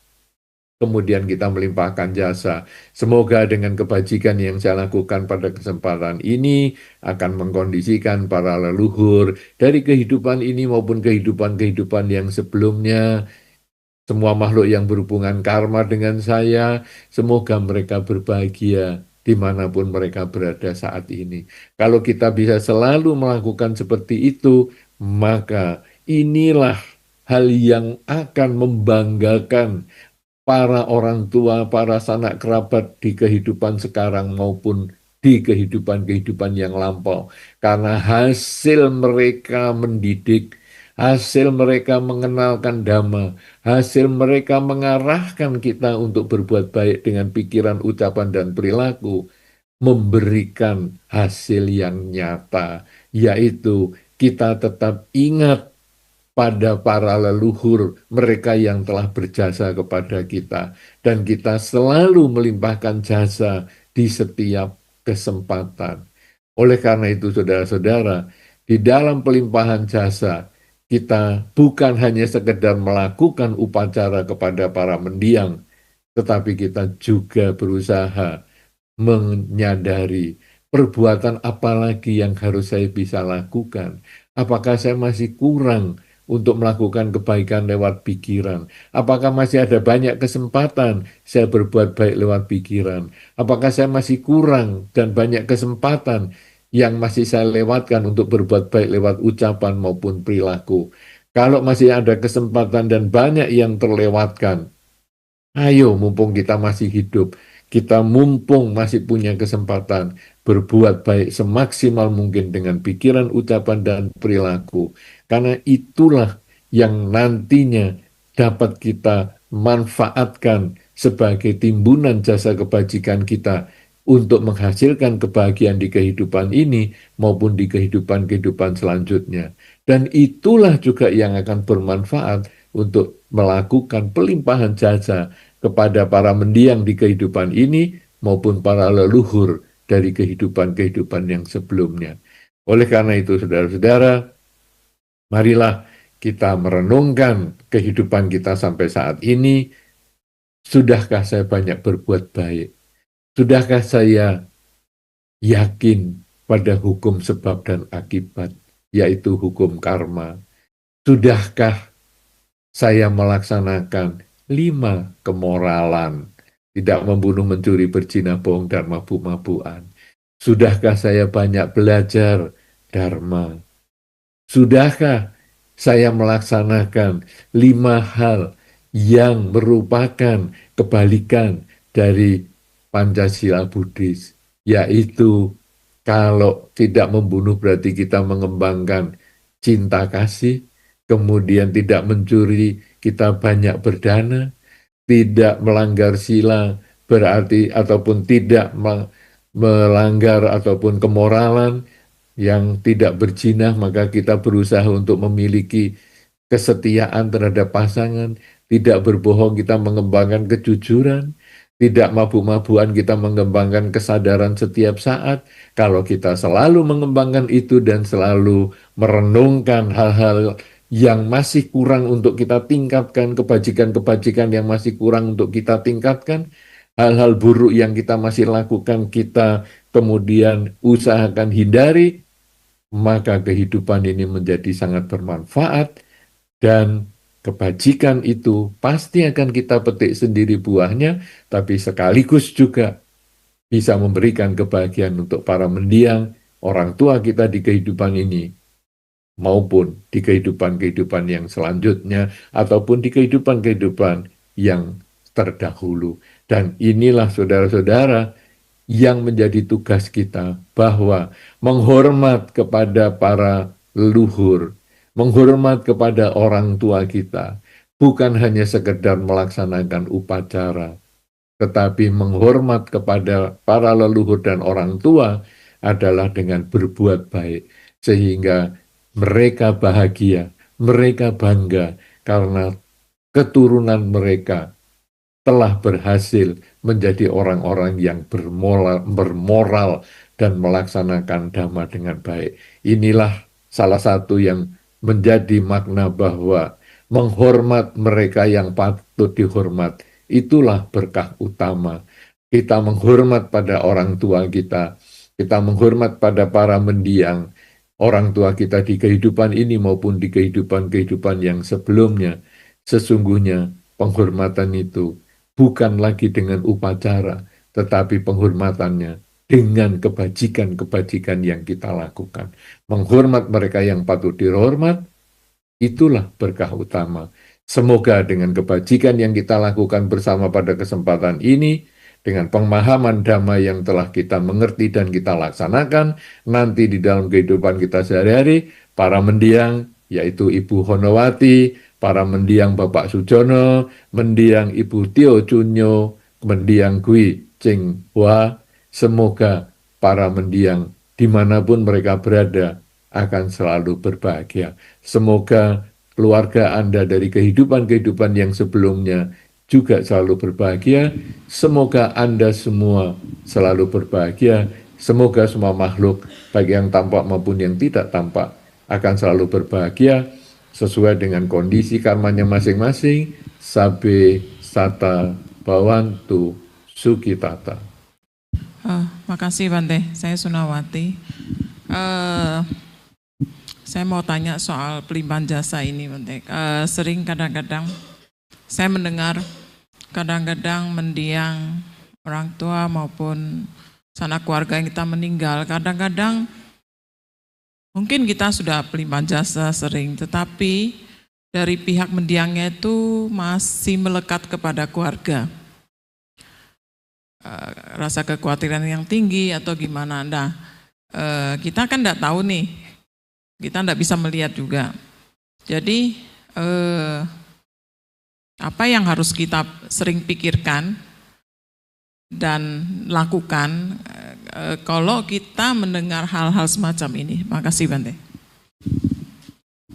Speaker 1: kemudian kita melimpahkan jasa. Semoga dengan kebajikan yang saya lakukan pada kesempatan ini akan mengkondisikan para leluhur dari kehidupan ini maupun kehidupan-kehidupan yang sebelumnya, semua makhluk yang berhubungan karma dengan saya, semoga mereka berbahagia dimanapun mereka berada saat ini. Kalau kita bisa selalu melakukan seperti itu, maka inilah hal yang akan membanggakan para orang tua, para sanak kerabat di kehidupan sekarang maupun di kehidupan-kehidupan yang lampau. Karena hasil mereka mendidik, hasil mereka mengenalkan Dhamma, hasil mereka mengarahkan kita untuk berbuat baik dengan pikiran, ucapan, dan perilaku, memberikan hasil yang nyata, yaitu kita tetap ingat pada para leluhur mereka yang telah berjasa kepada kita, dan kita selalu melimpahkan jasa di setiap kesempatan. Oleh karena itu, saudara-saudara, di dalam pelimpahan jasa kita bukan hanya sekedar melakukan upacara kepada para mendiang, tetapi kita juga berusaha menyadari perbuatan apa lagi yang harus saya bisa lakukan. Apakah saya masih kurang untuk melakukan kebaikan lewat pikiran? Apakah masih ada banyak kesempatan saya berbuat baik lewat pikiran? Apakah saya masih kurang dan banyak kesempatan yang masih saya lewatkan untuk berbuat baik lewat ucapan maupun perilaku? Kalau masih ada kesempatan dan banyak yang terlewatkan, ayo, mumpung kita masih hidup, kita mumpung masih punya kesempatan berbuat baik semaksimal mungkin dengan pikiran, ucapan, dan perilaku. Karena itulah yang nantinya dapat kita manfaatkan sebagai timbunan jasa kebajikan kita untuk menghasilkan kebahagiaan di kehidupan ini maupun di kehidupan-kehidupan selanjutnya. Dan itulah juga yang akan bermanfaat untuk melakukan pelimpahan jasa kepada para mendiang di kehidupan ini maupun para leluhur dari kehidupan-kehidupan yang sebelumnya. Oleh karena itu, saudara-saudara, marilah kita merenungkan kehidupan kita sampai saat ini. Sudahkah saya banyak berbuat baik? Sudahkah saya yakin pada hukum sebab dan akibat, yaitu hukum karma? Sudahkah saya melaksanakan 5 kemoralan, tidak membunuh, mencuri, berzina, bohong, dan mabuk-mabukan? Sudahkah saya banyak belajar Dharma? Sudahkah saya melaksanakan 5 hal yang merupakan kebalikan dari Pancasila Buddhis, yaitu kalau tidak membunuh berarti kita mengembangkan cinta kasih, kemudian tidak mencuri kita banyak berdana, tidak melanggar sila berarti ataupun tidak melanggar ataupun kemoralan, yang tidak berzina, maka kita berusaha untuk memiliki kesetiaan terhadap pasangan, tidak berbohong kita mengembangkan kejujuran, tidak mabuk-mabukan kita mengembangkan kesadaran setiap saat. Kalau kita selalu mengembangkan itu dan selalu merenungkan hal-hal yang masih kurang untuk kita tingkatkan, kebajikan-kebajikan yang masih kurang untuk kita tingkatkan, hal-hal buruk yang kita masih lakukan, kita kemudian usahakan hindari, maka kehidupan ini menjadi sangat bermanfaat dan kebajikan itu pasti akan kita petik sendiri buahnya, tapi sekaligus juga bisa memberikan kebahagiaan untuk para mendiang, orang tua kita di kehidupan ini, maupun di kehidupan-kehidupan yang selanjutnya, ataupun di kehidupan-kehidupan yang terdahulu. Dan inilah saudara-saudara yang menjadi tugas kita, bahwa menghormat kepada para leluhur, menghormat kepada orang tua kita, bukan hanya sekedar melaksanakan upacara, tetapi menghormat kepada para leluhur dan orang tua adalah dengan berbuat baik, sehingga mereka bahagia, mereka bangga karena keturunan mereka telah berhasil menjadi orang-orang yang bermoral dan melaksanakan dhamma dengan baik. Inilah salah satu yang menjadi makna bahwa menghormat mereka yang patut dihormat, itulah berkah utama. Kita menghormat pada orang tua kita menghormat pada para mendiang, orang tua kita di kehidupan ini maupun di kehidupan-kehidupan yang sebelumnya. Sesungguhnya penghormatan itu bukan lagi dengan upacara, tetapi penghormatannya dengan kebajikan-kebajikan yang kita lakukan. Menghormat mereka yang patut dihormat, itulah berkah utama. Semoga dengan kebajikan yang kita lakukan bersama pada kesempatan ini, dengan pemahaman dhamma yang telah kita mengerti dan kita laksanakan, nanti di dalam kehidupan kita sehari-hari, para mendiang, yaitu Ibu Honowati, para mendiang Bapak Sujono, mendiang Ibu Tio Chunyo, mendiang Gui Ching Hua, semoga para mendiang dimanapun mereka berada akan selalu berbahagia. Semoga keluarga Anda dari kehidupan-kehidupan yang sebelumnya juga selalu berbahagia. Semoga Anda semua selalu berbahagia. Semoga semua makhluk, baik yang tampak maupun yang tidak tampak, akan selalu berbahagia sesuai dengan kondisi karmanya masing-masing. Sabe sata bawantu sukitata.
Speaker 3: Makasih Bante, saya Sunawati. Saya mau tanya soal pelimpahan jasa ini Bante. Sering kadang-kadang saya mendengar kadang-kadang mendiang orang tua maupun sanak keluarga yang kita meninggal, kadang-kadang mungkin kita sudah pelimpahan jasa sering, tetapi dari pihak mendiangnya itu masih melekat kepada keluarga. Rasa kekhawatiran yang tinggi atau gimana. Nah, kita kan enggak tahu nih, kita enggak bisa melihat juga. Jadi, apa yang harus kita sering pikirkan dan lakukan kalau kita mendengar hal-hal semacam ini? Makasih Bante.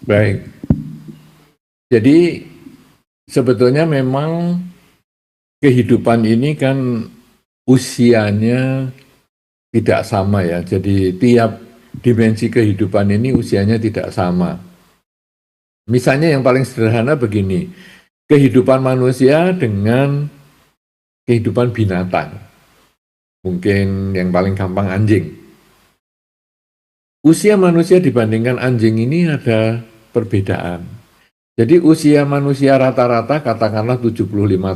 Speaker 1: Baik. Jadi sebetulnya memang kehidupan ini kan usianya tidak sama ya. Jadi tiap dimensi kehidupan ini usianya tidak sama. Misalnya yang paling sederhana begini, kehidupan manusia dengan kehidupan binatang. Mungkin yang paling gampang anjing. Usia manusia dibandingkan anjing ini ada perbedaan. Jadi usia manusia rata-rata katakanlah 75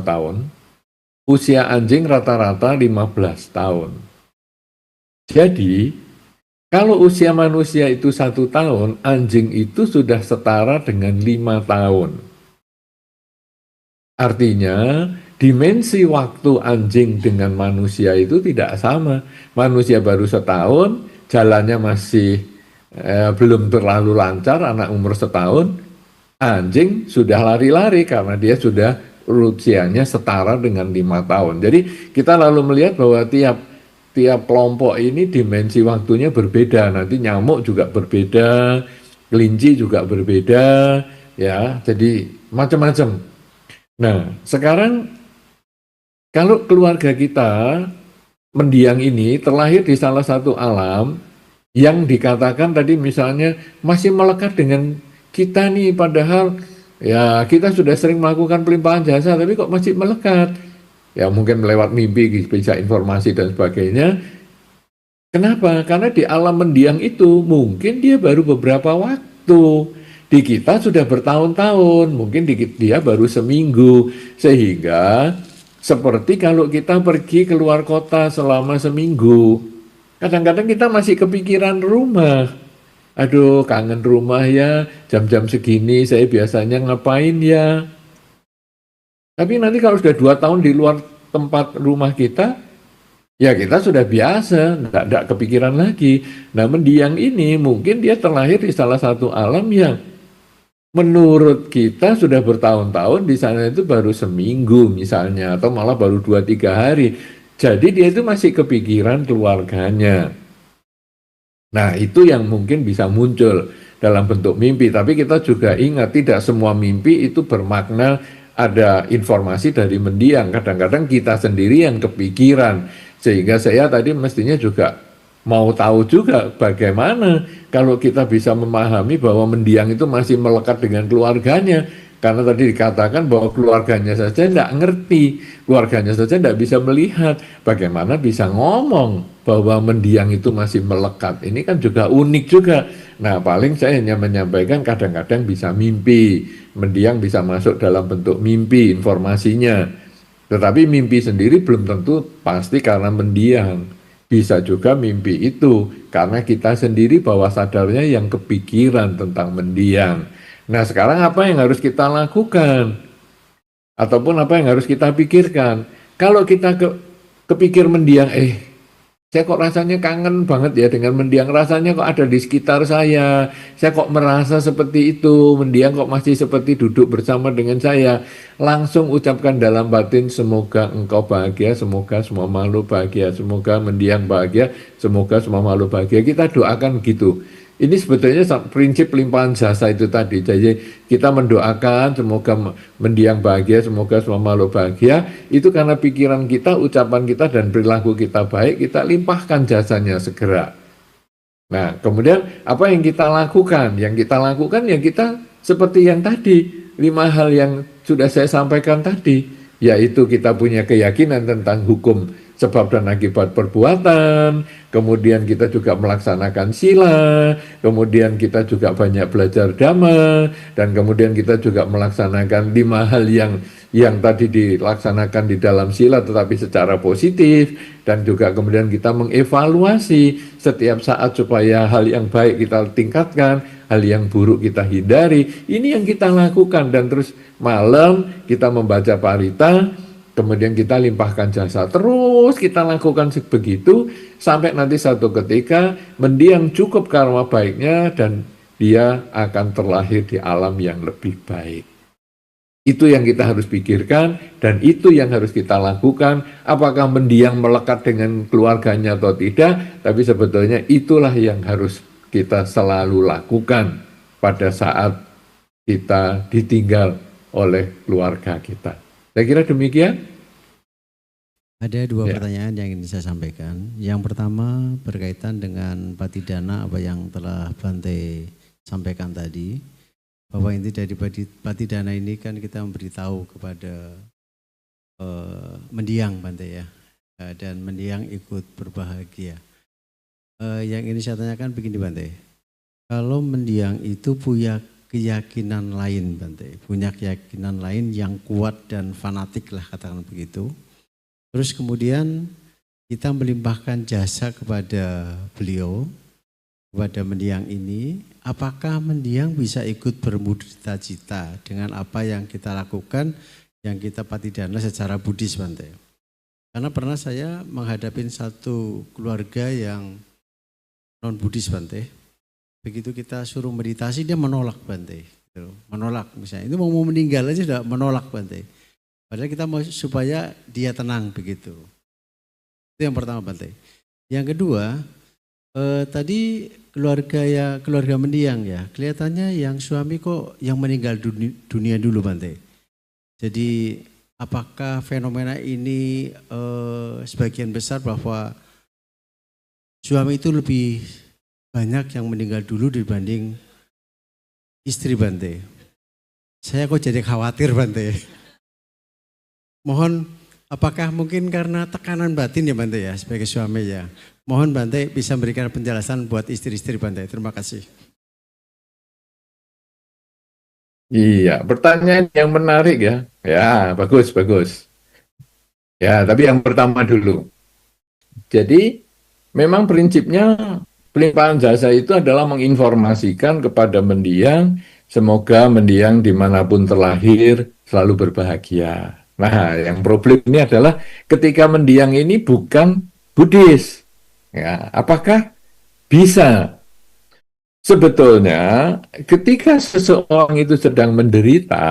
Speaker 1: tahun, usia anjing rata-rata 15 tahun. Jadi, kalau usia manusia itu 1 tahun, anjing itu sudah setara dengan 5 tahun. Artinya, dimensi waktu anjing dengan manusia itu tidak sama. Manusia baru setahun, jalannya masih belum terlalu lancar, anak umur setahun, anjing sudah lari-lari karena dia sudah usianya setara dengan 5 tahun. Jadi kita lalu melihat bahwa tiap tiap kelompok ini dimensi waktunya berbeda. Nanti nyamuk juga berbeda, kelinci juga berbeda, ya. Jadi macam-macam. Nah, sekarang kalau keluarga kita mendiang ini terlahir di salah satu alam yang dikatakan tadi misalnya masih melekat dengan kita nih, padahal ya kita sudah sering melakukan pelimpahan jasa tapi kok masih melekat. Ya mungkin lewat mimpi bisa informasi dan sebagainya. Kenapa? Karena di alam mendiang itu mungkin dia baru beberapa waktu. Di kita sudah bertahun-tahun, mungkin dia baru seminggu. Sehingga seperti kalau kita pergi keluar kota selama seminggu, kadang-kadang kita masih kepikiran rumah. Aduh, kangen rumah ya, jam-jam segini saya biasanya ngapain ya. Tapi nanti kalau sudah 2 tahun di luar tempat rumah kita, ya kita sudah biasa, enggak kepikiran lagi. Nah, mendiang ini mungkin dia terlahir di salah satu alam yang menurut kita sudah bertahun-tahun, di sana itu baru seminggu misalnya, atau malah baru 2-3 hari. Jadi dia itu masih kepikiran keluarganya. Nah, itu yang mungkin bisa muncul dalam bentuk mimpi. Tapi kita juga ingat, tidak semua mimpi itu bermakna ada informasi dari mendiang. Kadang-kadang kita sendiri yang kepikiran. Sehingga saya tadi mestinya juga mau tahu juga bagaimana kalau kita bisa memahami bahwa mendiang itu masih melekat dengan keluarganya. Karena tadi dikatakan bahwa keluarganya saja tidak ngerti, keluarganya saja tidak bisa melihat, bagaimana bisa ngomong bahwa mendiang itu masih melekat. Ini kan juga unik juga. Nah, paling saya hanya menyampaikan kadang-kadang bisa mimpi, mendiang bisa masuk dalam bentuk mimpi informasinya. Tetapi mimpi sendiri belum tentu pasti karena mendiang. Bisa juga mimpi itu karena kita sendiri bawah sadarnya yang kepikiran tentang mendiang. Nah, sekarang apa yang harus kita lakukan? Ataupun apa yang harus kita pikirkan? Kalau kita kepikir mendiang, saya kok rasanya kangen banget ya dengan mendiang, rasanya kok ada di sekitar saya kok merasa seperti itu, mendiang kok masih seperti duduk bersama dengan saya. Langsung ucapkan dalam batin, semoga engkau bahagia, semoga semua makhluk bahagia, semoga mendiang bahagia, semoga semua makhluk bahagia. Kita doakan gitu. Ini sebetulnya prinsip limpahan jasa itu tadi. Jadi kita mendoakan semoga mendiang bahagia, semoga semua makhluk bahagia. Itu karena pikiran kita, ucapan kita, dan perilaku kita baik, kita limpahkan jasanya segera. Nah, kemudian apa yang kita lakukan? Yang kita lakukan ya kita seperti yang tadi, 5 hal yang sudah saya sampaikan tadi, yaitu kita punya keyakinan tentang hukum sebab dan akibat perbuatan, kemudian kita juga melaksanakan sila, kemudian kita juga banyak belajar dhamma, dan kemudian kita juga melaksanakan 5 hal yang tadi dilaksanakan di dalam sila tetapi secara positif, dan juga kemudian kita mengevaluasi setiap saat supaya hal yang baik kita tingkatkan, hal yang buruk kita hindari. Ini yang kita lakukan, dan terus malam kita membaca parita, kemudian kita limpahkan jasa, terus kita lakukan begitu sampai nanti satu ketika mendiang cukup karma baiknya dan dia akan terlahir di alam yang lebih baik. Itu yang kita harus pikirkan dan itu yang harus kita lakukan. Apakah mendiang melekat dengan keluarganya atau tidak, tapi sebetulnya itulah yang harus kita selalu lakukan pada saat kita ditinggal oleh keluarga kita. Saya kira demikian.
Speaker 2: Ada 2 pertanyaan yang ingin saya sampaikan. Yang pertama berkaitan dengan patidana, apa yang telah Bante sampaikan tadi, bahwa inti dari patidana ini kan kita memberitahu kepada mendiang, Bante ya, dan mendiang ikut berbahagia. Yang ini saya tanyakan begini, Bante, kalau mendiang itu punya keyakinan lain, Bante, punya keyakinan lain yang kuat dan fanatik lah, katakan begitu. Terus kemudian kita melimpahkan jasa kepada beliau, kepada mendiang ini, apakah mendiang bisa ikut bermudita-cita dengan apa yang kita lakukan, yang kita patidana secara Buddhis, Bante? Karena pernah saya menghadapi satu keluarga yang non-Buddhis, Bante. Begitu kita suruh meditasi, dia menolak, Bante. Menolak misalnya, itu mau meninggal aja sudah menolak, Bante. Padahal kita mau supaya dia tenang begitu. Itu yang pertama, Bante. Yang kedua, tadi keluarga mendiang ya, kelihatannya yang suami kok yang meninggal dunia dulu Bante. Jadi apakah fenomena ini sebagian besar bahwa suami itu lebih banyak yang meninggal dulu dibanding istri Bante? Saya kok jadi khawatir Bante. Mohon, apakah mungkin karena tekanan batin ya Bante ya sebagai suami ya? Mohon Bante bisa memberikan penjelasan buat istri-istri Bante. Terima kasih.
Speaker 1: Iya, pertanyaan yang menarik ya. Ya, bagus, bagus. Ya, tapi yang pertama dulu. Jadi, memang prinsipnya pelimpahan jasa itu adalah menginformasikan kepada mendiang, semoga mendiang dimanapun terlahir selalu berbahagia. Nah, yang problem ini adalah ketika mendiang ini bukan Buddhis. Ya, apakah bisa? Sebetulnya ketika seseorang itu sedang menderita,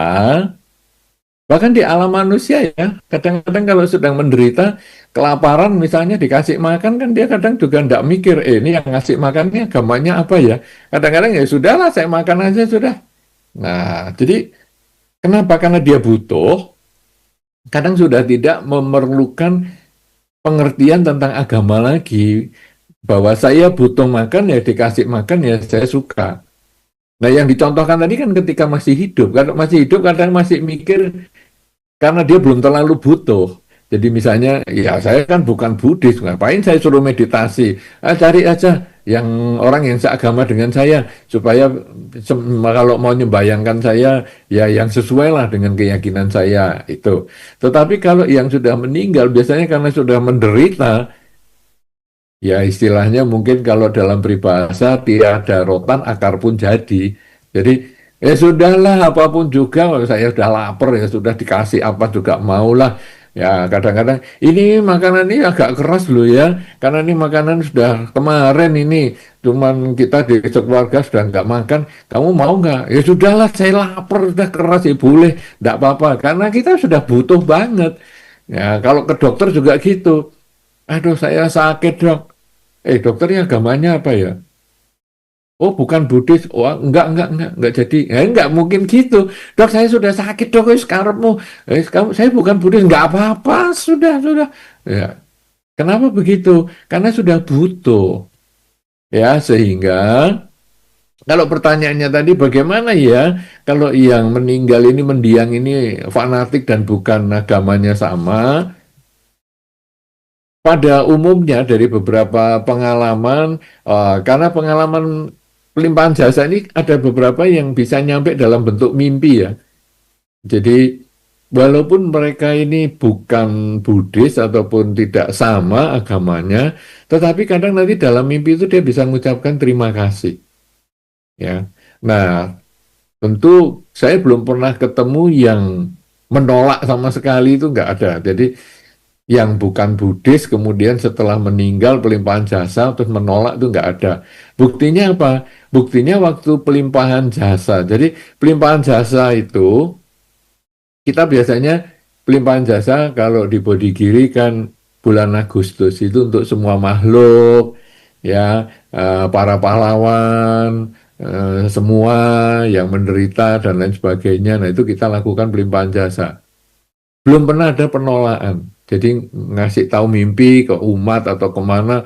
Speaker 1: bahkan di alam manusia ya, kadang-kadang kalau sedang menderita, kelaparan misalnya dikasih makan kan dia kadang juga tidak mikir, ini yang ngasih makannya agamanya apa ya. Kadang-kadang ya sudahlah saya makan aja sudah. Nah, jadi kenapa? Karena dia butuh, kadang sudah tidak memerlukan pengertian tentang agama lagi. Bahwa saya butuh makan ya dikasih makan ya saya suka. Nah yang dicontohkan tadi kan ketika masih hidup. Kalau masih hidup kadang masih mikir karena dia belum terlalu butuh. Jadi misalnya ya saya kan bukan Buddhis, ngapain saya suruh meditasi? Cari aja yang orang yang seagama dengan saya supaya kalau mau membayangkan saya ya yang sesuai lah dengan keyakinan saya itu. Tetapi kalau yang sudah meninggal biasanya karena sudah menderita. Ya istilahnya mungkin kalau dalam peribahasa tiada rotan akar pun jadi. Jadi ya sudahlah apapun juga kalau saya sudah lapar ya sudah dikasih apa juga maulah. Ya kadang-kadang ini makanan ini agak keras loh ya. Karena ini makanan sudah kemarin ini cuman kita di sekeluarga sudah nggak makan. Kamu mau nggak? Ya sudahlah saya lapar sudah keras ya boleh. Nggak apa-apa karena kita sudah butuh banget. Ya kalau ke dokter juga gitu. Aduh saya sakit dok. Dokternya agamanya apa ya? Oh, bukan Buddhis. Oh, enggak jadi. Enggak mungkin gitu. Dok, saya sudah sakit, dok. Sekarangmu, saya bukan Buddhis. Enggak apa-apa, sudah. Ya, kenapa begitu? Karena sudah butuh. Ya, sehingga kalau pertanyaannya tadi bagaimana ya kalau yang meninggal ini mendiang ini fanatik dan bukan agamanya sama? Pada umumnya dari beberapa pengalaman, karena pengalaman pelimpahan jasa ini ada beberapa yang bisa nyampe dalam bentuk mimpi ya. Jadi walaupun mereka ini bukan Buddhis ataupun tidak sama agamanya, tetapi kadang nanti dalam mimpi itu dia bisa mengucapkan terima kasih. Ya, nah tentu saya belum pernah ketemu yang menolak sama sekali itu nggak ada. Jadi yang bukan Buddhis kemudian setelah meninggal pelimpahan jasa terus menolak itu nggak ada. Buktinya apa? Buktinya waktu pelimpahan jasa. Jadi pelimpahan jasa itu kita biasanya pelimpahan jasa kalau di Bodigiri kan bulan Agustus itu untuk semua makhluk ya para pahlawan semua yang menderita dan lain sebagainya. Nah itu kita lakukan pelimpahan jasa. Belum pernah ada penolakan. Jadi ngasih tahu mimpi ke umat atau kemana,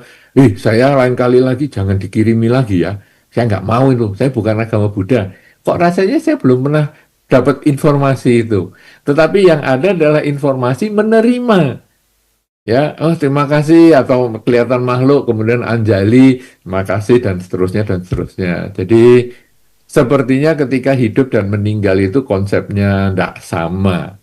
Speaker 1: saya lain kali lagi jangan dikirimi lagi ya. Saya nggak mau itu, saya bukan agama Buddha. Kok rasanya saya belum pernah dapat informasi itu. Tetapi yang ada adalah informasi menerima. Ya, oh terima kasih atau kelihatan makhluk, kemudian anjali, terima kasih dan seterusnya dan seterusnya. Jadi sepertinya ketika hidup dan meninggal itu konsepnya tidak sama.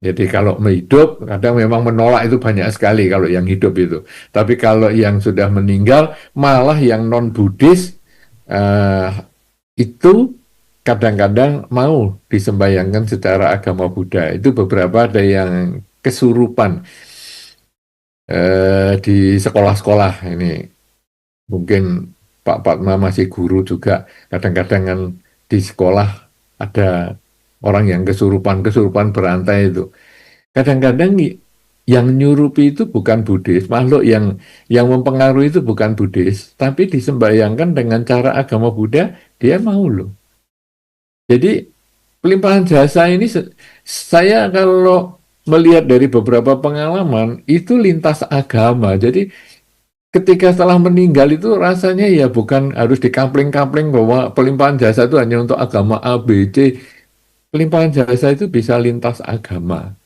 Speaker 1: Jadi kalau hidup kadang memang menolak itu banyak sekali kalau yang hidup itu. Tapi kalau yang sudah meninggal malah yang non Buddhis itu kadang-kadang mau disembayangkan secara agama Buddha. Itu beberapa ada yang kesurupan di sekolah-sekolah ini. Mungkin Pak Fatma masih guru juga. Kadang-kadang kan di sekolah ada orang yang kesurupan berantai itu. Kadang-kadang yang nyurupi itu bukan Buddhis, makhluk yang mempengaruhi itu bukan Buddhis, tapi disembayangkan dengan cara agama Buddha, dia mau loh. Jadi pelimpahan jasa ini saya kalau melihat dari beberapa pengalaman itu lintas agama. Jadi ketika setelah meninggal itu rasanya ya bukan harus dikampling-kampling bahwa pelimpahan jasa itu hanya untuk agama A, B, C. Pelimpahan jasa itu bisa lintas agama.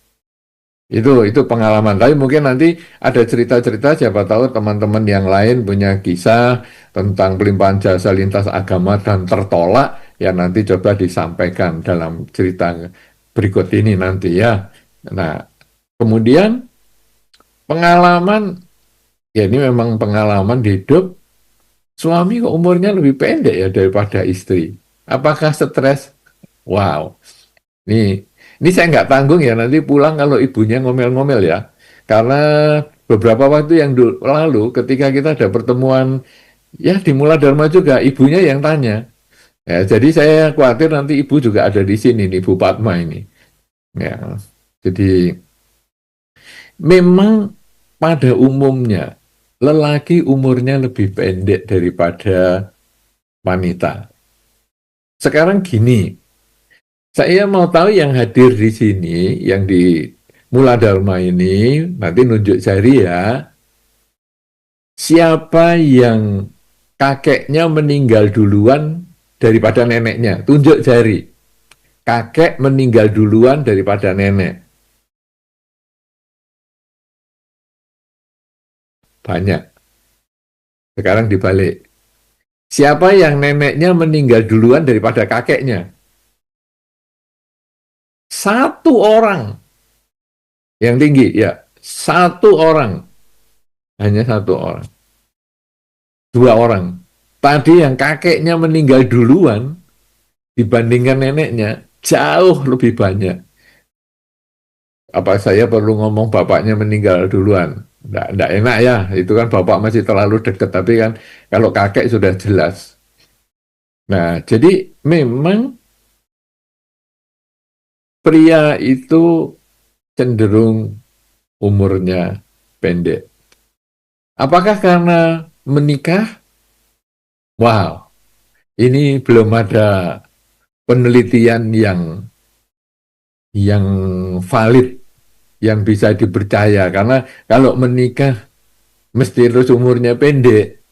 Speaker 1: Itu pengalaman. Tapi mungkin nanti ada cerita-cerita, siapa tahu teman-teman yang lain punya kisah tentang pelimpahan jasa lintas agama dan tertolak, ya nanti coba disampaikan dalam cerita berikut ini nanti ya. Nah, kemudian pengalaman, ya ini memang pengalaman hidup, suami kok umurnya lebih pendek ya daripada istri. Apakah stres? Wow. Ini saya nggak tanggung ya, nanti pulang kalau ibunya ngomel-ngomel ya. Karena beberapa waktu yang lalu ketika kita ada pertemuan, ya di Mula Dharma juga, ibunya yang tanya. Ya, jadi saya khawatir nanti ibu juga ada di sini nih, Bu Padma ini. Ya, jadi memang pada umumnya lelaki umurnya lebih pendek daripada wanita. Sekarang gini, saya mau tahu yang hadir di sini, yang di Mula Dharma ini, nanti nunjuk jari ya, siapa yang kakeknya meninggal duluan daripada neneknya? Tunjuk jari. Kakek meninggal duluan daripada nenek. Banyak. Sekarang dibalik. Siapa yang neneknya meninggal duluan daripada kakeknya? Satu orang. Yang tinggi, ya. Satu orang. Hanya satu orang. Dua orang. Tadi yang kakeknya meninggal duluan dibandingkan neneknya jauh lebih banyak. Apa saya perlu ngomong bapaknya meninggal duluan? Nggak enak ya, itu kan bapak masih terlalu dekat, tapi kan kalau kakek sudah jelas. Nah, jadi memang pria itu cenderung umurnya pendek. Apakah karena menikah? Wow, ini belum ada penelitian yang valid, yang bisa dipercaya. Karena kalau menikah mesti terus umurnya pendek.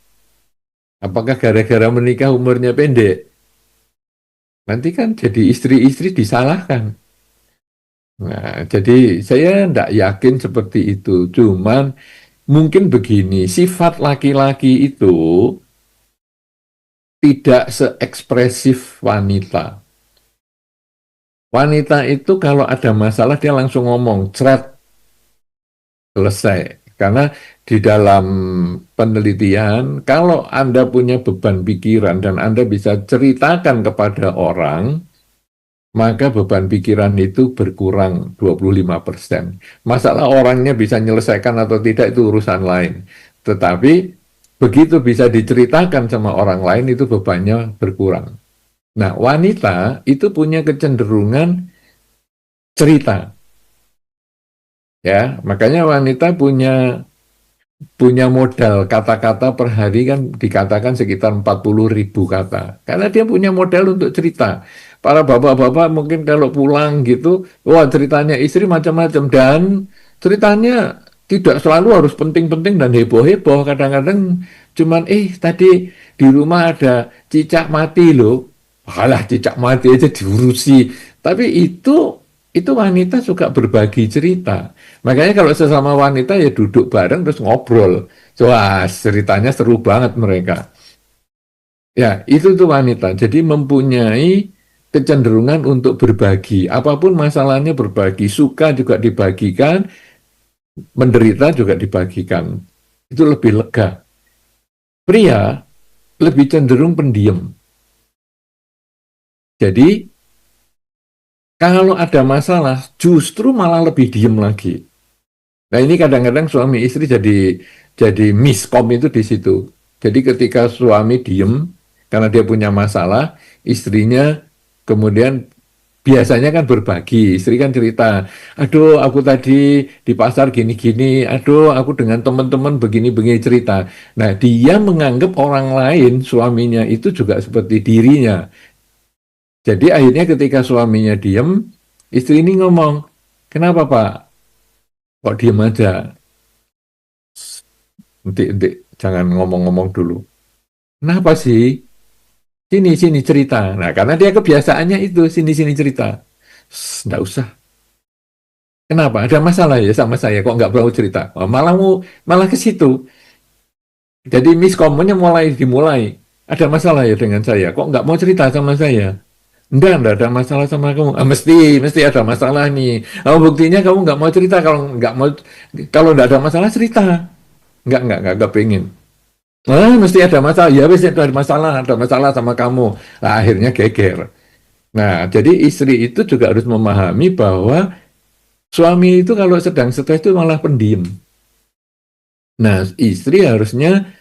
Speaker 1: Apakah gara-gara menikah umurnya pendek? Nanti kan jadi istri-istri disalahkan. Nah, jadi saya tidak yakin seperti itu. Cuman mungkin begini, sifat laki-laki itu tidak seekspresif wanita. Wanita itu kalau ada masalah dia langsung ngomong, ceret, selesai. Karena di dalam penelitian, kalau Anda punya beban pikiran dan Anda bisa ceritakan kepada orang, maka beban pikiran itu berkurang 25%. Masalah orangnya bisa menyelesaikan atau tidak itu urusan lain. Tetapi begitu bisa diceritakan sama orang lain itu bebannya berkurang. Nah, wanita itu punya kecenderungan cerita. Ya, makanya wanita punya modal kata-kata per hari kan dikatakan sekitar 40.000 kata. Karena dia punya modal untuk cerita. Para bapak-bapak mungkin kalau pulang gitu, wah ceritanya istri macam-macam. Dan ceritanya tidak selalu harus penting-penting dan heboh-heboh. Kadang-kadang cuman, tadi di rumah ada cicak mati loh. Alah cicak mati aja diurusi. Tapi itu wanita suka berbagi cerita. Makanya kalau sesama wanita ya duduk bareng terus ngobrol. Wah, ceritanya seru banget mereka. Ya, itu tuh wanita. Jadi mempunyai kecenderungan untuk berbagi. Apapun masalahnya berbagi. Suka juga dibagikan, menderita juga dibagikan. Itu lebih lega. Pria lebih cenderung pendiam. Jadi kalau ada masalah justru malah lebih diem lagi. Nah ini kadang-kadang suami istri jadi miskom itu di situ. Jadi ketika suami diem karena dia punya masalah, istrinya kemudian biasanya kan berbagi, istri kan cerita, aduh aku tadi di pasar gini-gini, aduh aku dengan teman-teman begini-begini cerita. Nah, dia menganggap orang lain, suaminya itu juga seperti dirinya. Jadi akhirnya ketika suaminya diem, istri ini ngomong, kenapa Pak? Kok diem aja? Nanti, jangan ngomong-ngomong dulu. Kenapa sih? Sini cerita. Nah, karena dia kebiasaannya itu, sini cerita. Nggak usah. Kenapa? Ada masalah ya sama saya? Kok nggak mau cerita? Oh, malah ke situ. Jadi miskomnya mulai dimulai. Ada masalah ya dengan saya? Kok nggak mau cerita sama saya? Enggak ada masalah sama kamu. Ah, mesti ada masalah nih. Oh, buktinya kamu nggak mau cerita. Kalau nggak ada masalah cerita. Nggak kepingin. Mesti ada masalah. Ya, mesti ada masalah sama kamu. Nah, akhirnya geger. Nah, jadi istri itu juga harus memahami bahwa suami itu kalau sedang stres itu malah pendiam. Nah, istri harusnya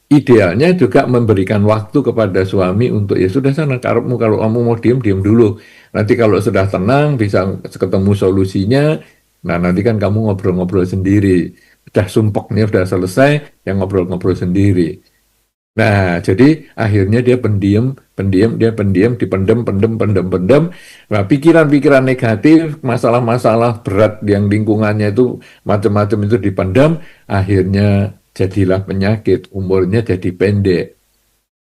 Speaker 1: idealnya juga memberikan waktu kepada suami untuk ya sudah sana karepmu, kalau kamu mau diem dulu. Nanti kalau sudah tenang bisa ketemu solusinya. Nah, nanti kan kamu ngobrol-ngobrol sendiri. Udah sumpeknya udah selesai, yang ngobrol-ngobrol sendiri. Nah, jadi akhirnya dia pendiam, pendem. Nah, pikiran-pikiran negatif, masalah-masalah berat yang lingkungannya itu macam-macam itu dipendam, akhirnya jadilah penyakit, umurnya jadi pendek.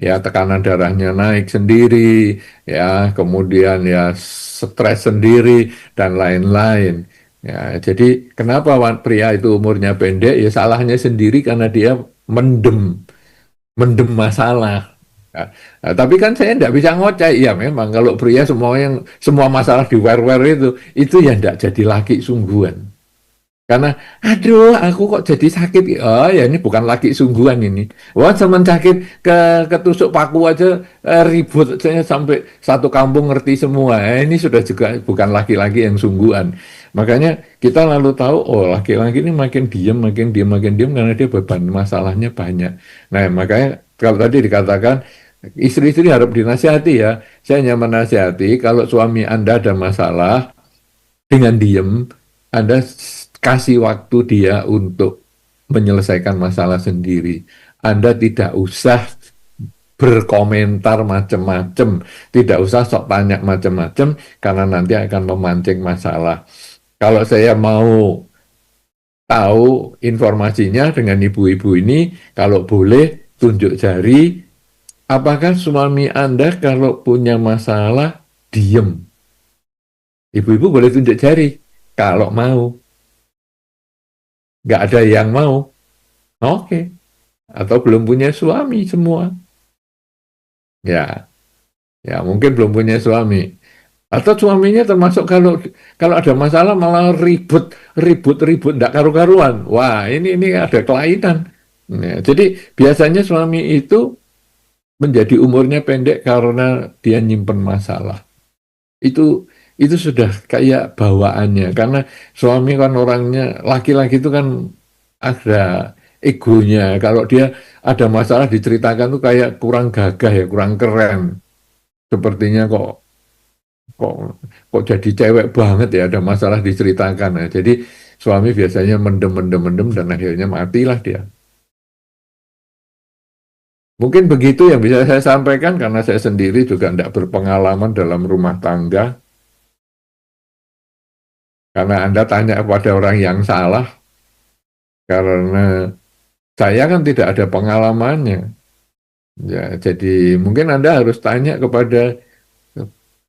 Speaker 1: Ya, tekanan darahnya naik sendiri, ya, kemudian ya stres sendiri dan lain-lain. Ya, jadi kenapa pria itu umurnya pendek? Ya salahnya sendiri karena dia mendem masalah. Nah, tapi kan saya tidak bisa ngoceh. Ya memang kalau pria semua masalah diwer-wer itu ya tidak jadi laki sungguhan. Karena aduh aku kok jadi sakit. Oh ya ini bukan laki sungguhan ini. Wah cuman sakit ketusuk paku aja ribut saya sampai satu kampung ngerti semua. Ini sudah juga bukan laki-laki yang sungguhan. Makanya kita lalu tahu oh laki-laki ini makin diam karena dia beban masalahnya banyak. Nah makanya kalau tadi dikatakan istri-istri harus dinasihati ya. Saya hanya menasihati kalau suami Anda ada masalah dengan diem, Anda kasih waktu dia untuk menyelesaikan masalah sendiri. Anda tidak usah berkomentar macam-macam, tidak usah sok tanya macam-macam, karena nanti akan memancing masalah. Kalau saya mau tahu informasinya dengan ibu-ibu ini, kalau boleh tunjuk jari, apakah suami Anda kalau punya masalah diem? Ibu-ibu boleh tunjuk jari, kalau mau. Nggak ada yang mau, oke. Atau belum punya suami semua. Ya mungkin belum punya suami. Atau suaminya termasuk kalau ada masalah malah ribut, nggak karu-karuan. Wah, ini ada kelainan. Ya, jadi biasanya suami itu menjadi umurnya pendek karena dia nyimpen masalah. Itu sudah kayak bawaannya. Karena suami kan orangnya, laki-laki itu kan ada egonya. Kalau dia ada masalah diceritakan tuh kayak kurang gagah ya, kurang keren. Sepertinya kok kok jadi cewek banget ya ada masalah diceritakan. Nah, jadi suami biasanya mendem dan akhirnya matilah dia. Mungkin begitu yang bisa saya sampaikan karena saya sendiri juga tidak berpengalaman dalam rumah tangga. Karena Anda tanya kepada orang yang salah, karena saya kan tidak ada pengalamannya. Ya, jadi mungkin Anda harus tanya kepada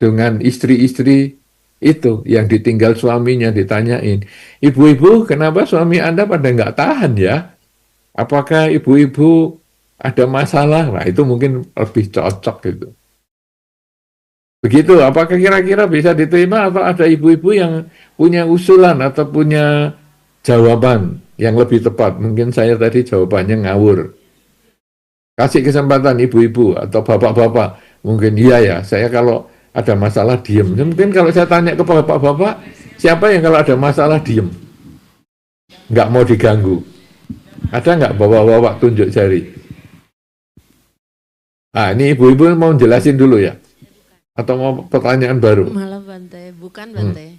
Speaker 1: dengan istri-istri itu yang ditinggal suaminya, ditanyain, ibu-ibu kenapa suami Anda pada nggak tahan ya? Apakah ibu-ibu ada masalah? Nah itu mungkin lebih cocok gitu. Begitu, apakah kira-kira bisa diterima atau ada ibu-ibu yang punya usulan atau punya jawaban yang lebih tepat? Mungkin saya tadi jawabannya ngawur. Kasih kesempatan ibu-ibu atau bapak-bapak. Mungkin iya ya, saya kalau ada masalah diem. Mungkin kalau saya tanya ke bapak-bapak, siapa yang kalau ada masalah diem? Nggak mau diganggu. Ada nggak bapak-bapak tunjuk jari? Ah, ini ibu-ibu mau jelasin dulu ya. Atau mau pertanyaan baru?
Speaker 4: Malah Bante, bukan Bante.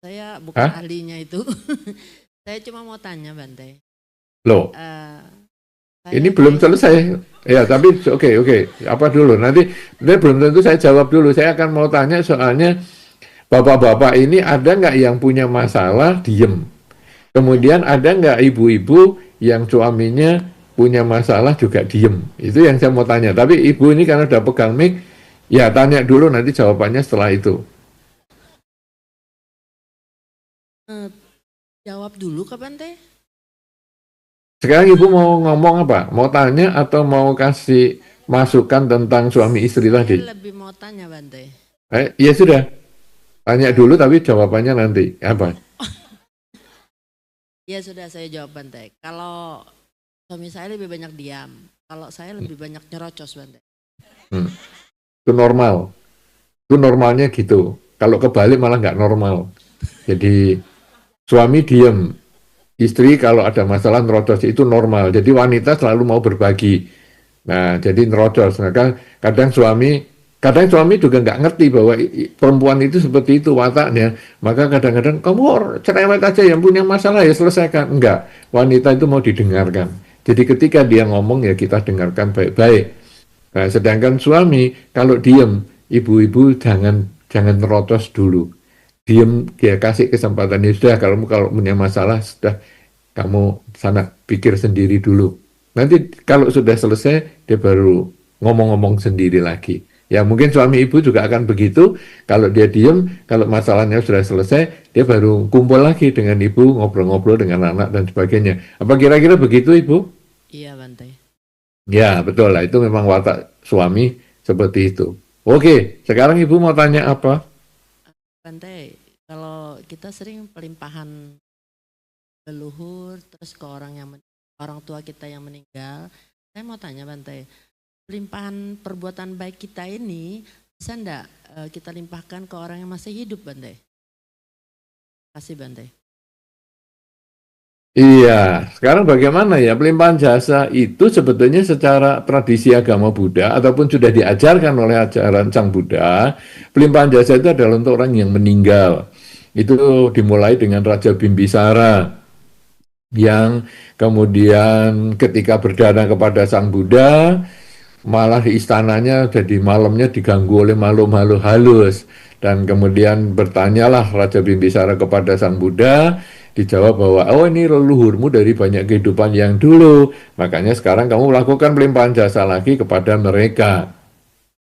Speaker 4: Saya bukan
Speaker 1: Hah?
Speaker 4: ahlinya itu. Saya cuma mau tanya Bante.
Speaker 1: Loh,
Speaker 4: Saya
Speaker 1: ini belum selesai. Ya, tapi oke. Apa dulu? Nanti belum tentu saya jawab dulu. Saya akan mau tanya soalnya bapak-bapak ini ada nggak yang punya masalah diem? Kemudian ada nggak ibu-ibu yang suaminya punya masalah juga diem? Itu yang saya mau tanya. Tapi ibu ini karena udah pegang mic, ya tanya dulu nanti jawabannya setelah itu.
Speaker 4: jawab dulu ke Bante.
Speaker 1: Sekarang ibu mau ngomong apa? Mau tanya atau mau kasih masukan tentang suami istri tadi?
Speaker 4: Saya lebih mau tanya Bante.
Speaker 1: Ya sudah, tanya dulu tapi jawabannya nanti. Apa?
Speaker 4: Ya sudah saya jawab Bante. Kalau suami saya lebih banyak diam, kalau saya lebih banyak nyerocos Bante.
Speaker 1: Itu normal. Itu normalnya gitu. Kalau kebalik malah nggak normal. Jadi suami diem, istri kalau ada masalah nerocos itu normal. Jadi wanita selalu mau berbagi. Nah, jadi nerocos. Nah, kadang suami juga nggak ngerti bahwa perempuan itu seperti itu wataknya. Maka kadang-kadang kamu cerewet aja yang punya masalah ya selesaikan. Enggak, wanita itu mau didengarkan. Jadi ketika dia ngomong ya kita dengarkan baik-baik. Nah, sedangkan suami kalau diem, ibu-ibu jangan nerocos dulu. Diem, dia kasih kesempatan ya sudah kalau punya masalah sudah kamu sana pikir sendiri dulu. Nanti kalau sudah selesai dia baru ngomong-ngomong sendiri lagi. Ya mungkin suami ibu juga akan begitu. Kalau dia diem, kalau masalahnya sudah selesai, dia baru kumpul lagi dengan ibu, ngobrol-ngobrol dengan anak dan sebagainya. Apa kira-kira begitu ibu?
Speaker 4: Iya Bante.
Speaker 1: Ya betul lah, itu memang watak suami seperti itu. Oke, sekarang ibu mau tanya apa?
Speaker 4: Bante, kalau kita sering pelimpahan leluhur terus ke orang tua kita yang meninggal, saya mau tanya Bante, pelimpahan perbuatan baik kita ini bisa enggak kita limpahkan ke orang yang masih hidup Bante? Kasih Bante.
Speaker 1: Iya, sekarang bagaimana ya pelimpahan jasa itu sebetulnya secara tradisi agama Buddha ataupun sudah diajarkan oleh ajaran Sang Buddha, pelimpahan jasa itu adalah untuk orang yang meninggal. Itu dimulai dengan Raja Bimbisara yang kemudian ketika berdanang kepada Sang Buddha, malah di istananya jadi malamnya diganggu oleh makhluk-makhluk halus. Dan kemudian bertanyalah Raja Bimbisara kepada Sang Buddha, dijawab bahwa oh ini leluhurmu dari banyak kehidupan yang dulu, makanya sekarang kamu melakukan pelimpahan jasa lagi kepada mereka.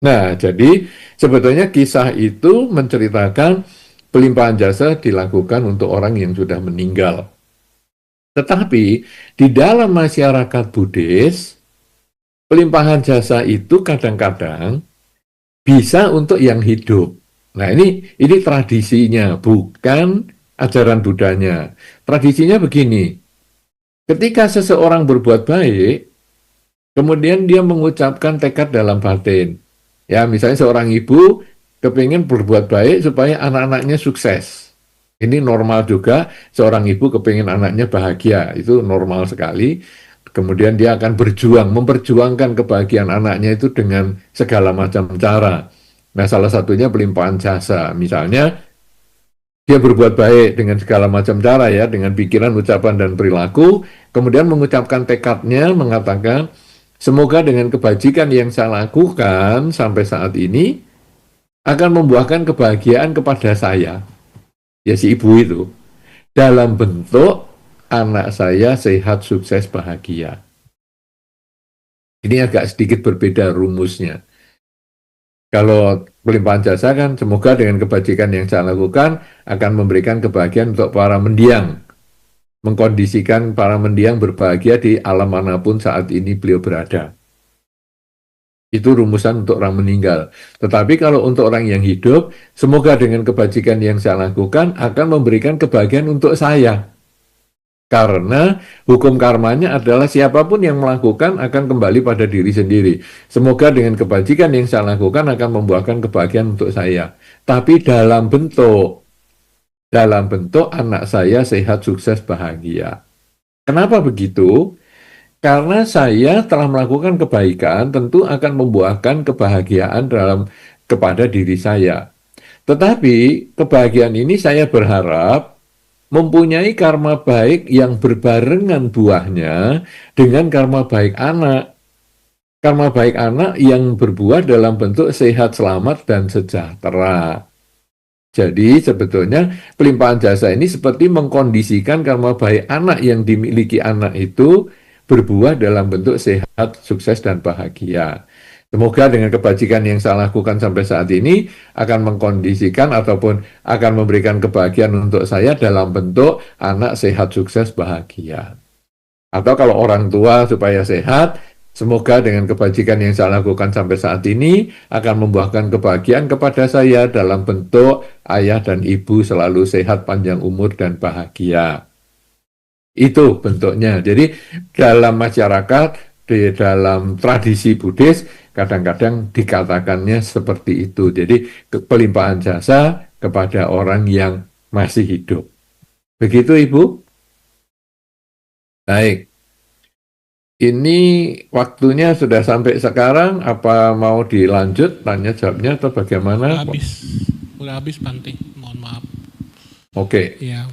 Speaker 1: Nah, jadi sebetulnya kisah itu menceritakan pelimpahan jasa dilakukan untuk orang yang sudah meninggal. Tetapi di dalam masyarakat Buddhis, pelimpahan jasa itu kadang-kadang bisa untuk yang hidup. Nah, ini tradisinya, bukan ajaran Buddhanya. Tradisinya begini, ketika seseorang berbuat baik, kemudian dia mengucapkan tekad dalam batin. Ya, misalnya seorang ibu kepingin berbuat baik supaya anak-anaknya sukses. Ini normal juga, seorang ibu kepingin anaknya bahagia, itu normal sekali. Kemudian dia akan memperjuangkan kebahagiaan anaknya itu dengan segala macam cara. Nah, salah satunya pelimpahan jasa. Misalnya, dia berbuat baik dengan segala macam cara ya, dengan pikiran, ucapan, dan perilaku, kemudian mengucapkan tekadnya, mengatakan, semoga dengan kebajikan yang saya lakukan sampai saat ini, akan membuahkan kebahagiaan kepada saya. Ya si ibu itu. Dalam bentuk, anak saya sehat, sukses, bahagia. Ini agak sedikit berbeda rumusnya. Kalau pelimpahan jasa kan semoga dengan kebajikan yang saya lakukan akan memberikan kebahagiaan untuk para mendiang. Mengkondisikan para mendiang berbahagia di alam manapun saat ini beliau berada. Itu rumusan untuk orang meninggal. Tetapi kalau untuk orang yang hidup, semoga dengan kebajikan yang saya lakukan akan memberikan kebahagiaan untuk saya. Karena hukum karmanya adalah siapapun yang melakukan akan kembali pada diri sendiri. Semoga dengan kebajikan yang saya lakukan akan membuahkan kebahagiaan untuk saya. Tapi dalam bentuk anak saya sehat, sukses, bahagia. Kenapa begitu? Karena saya telah melakukan kebaikan tentu akan membuahkan kebahagiaan dalam kepada diri saya. Tetapi kebahagiaan ini saya berharap mempunyai karma baik yang berbarengan buahnya dengan karma baik anak. Karma baik anak yang berbuah dalam bentuk sehat, selamat, dan sejahtera. Jadi sebetulnya pelimpahan jasa ini seperti mengkondisikan karma baik anak yang dimiliki anak itu berbuah dalam bentuk sehat, sukses, dan bahagia. Semoga dengan kebajikan yang saya lakukan sampai saat ini akan mengkondisikan ataupun akan memberikan kebahagiaan untuk saya dalam bentuk anak sehat, sukses, bahagia. Atau kalau orang tua supaya sehat, semoga dengan kebajikan yang saya lakukan sampai saat ini akan membuahkan kebahagiaan kepada saya dalam bentuk ayah dan ibu selalu sehat, panjang umur, dan bahagia. Itu bentuknya. Jadi dalam masyarakat, di dalam tradisi Buddhis, kadang-kadang dikatakannya seperti itu. Jadi pelimpahan jasa kepada orang yang masih hidup. Begitu Ibu? Baik. Ini waktunya sudah sampai sekarang, apa mau dilanjut tanya jawabnya atau bagaimana?
Speaker 5: Udah habis Bante, mohon maaf.
Speaker 1: Oke.
Speaker 5: Ya.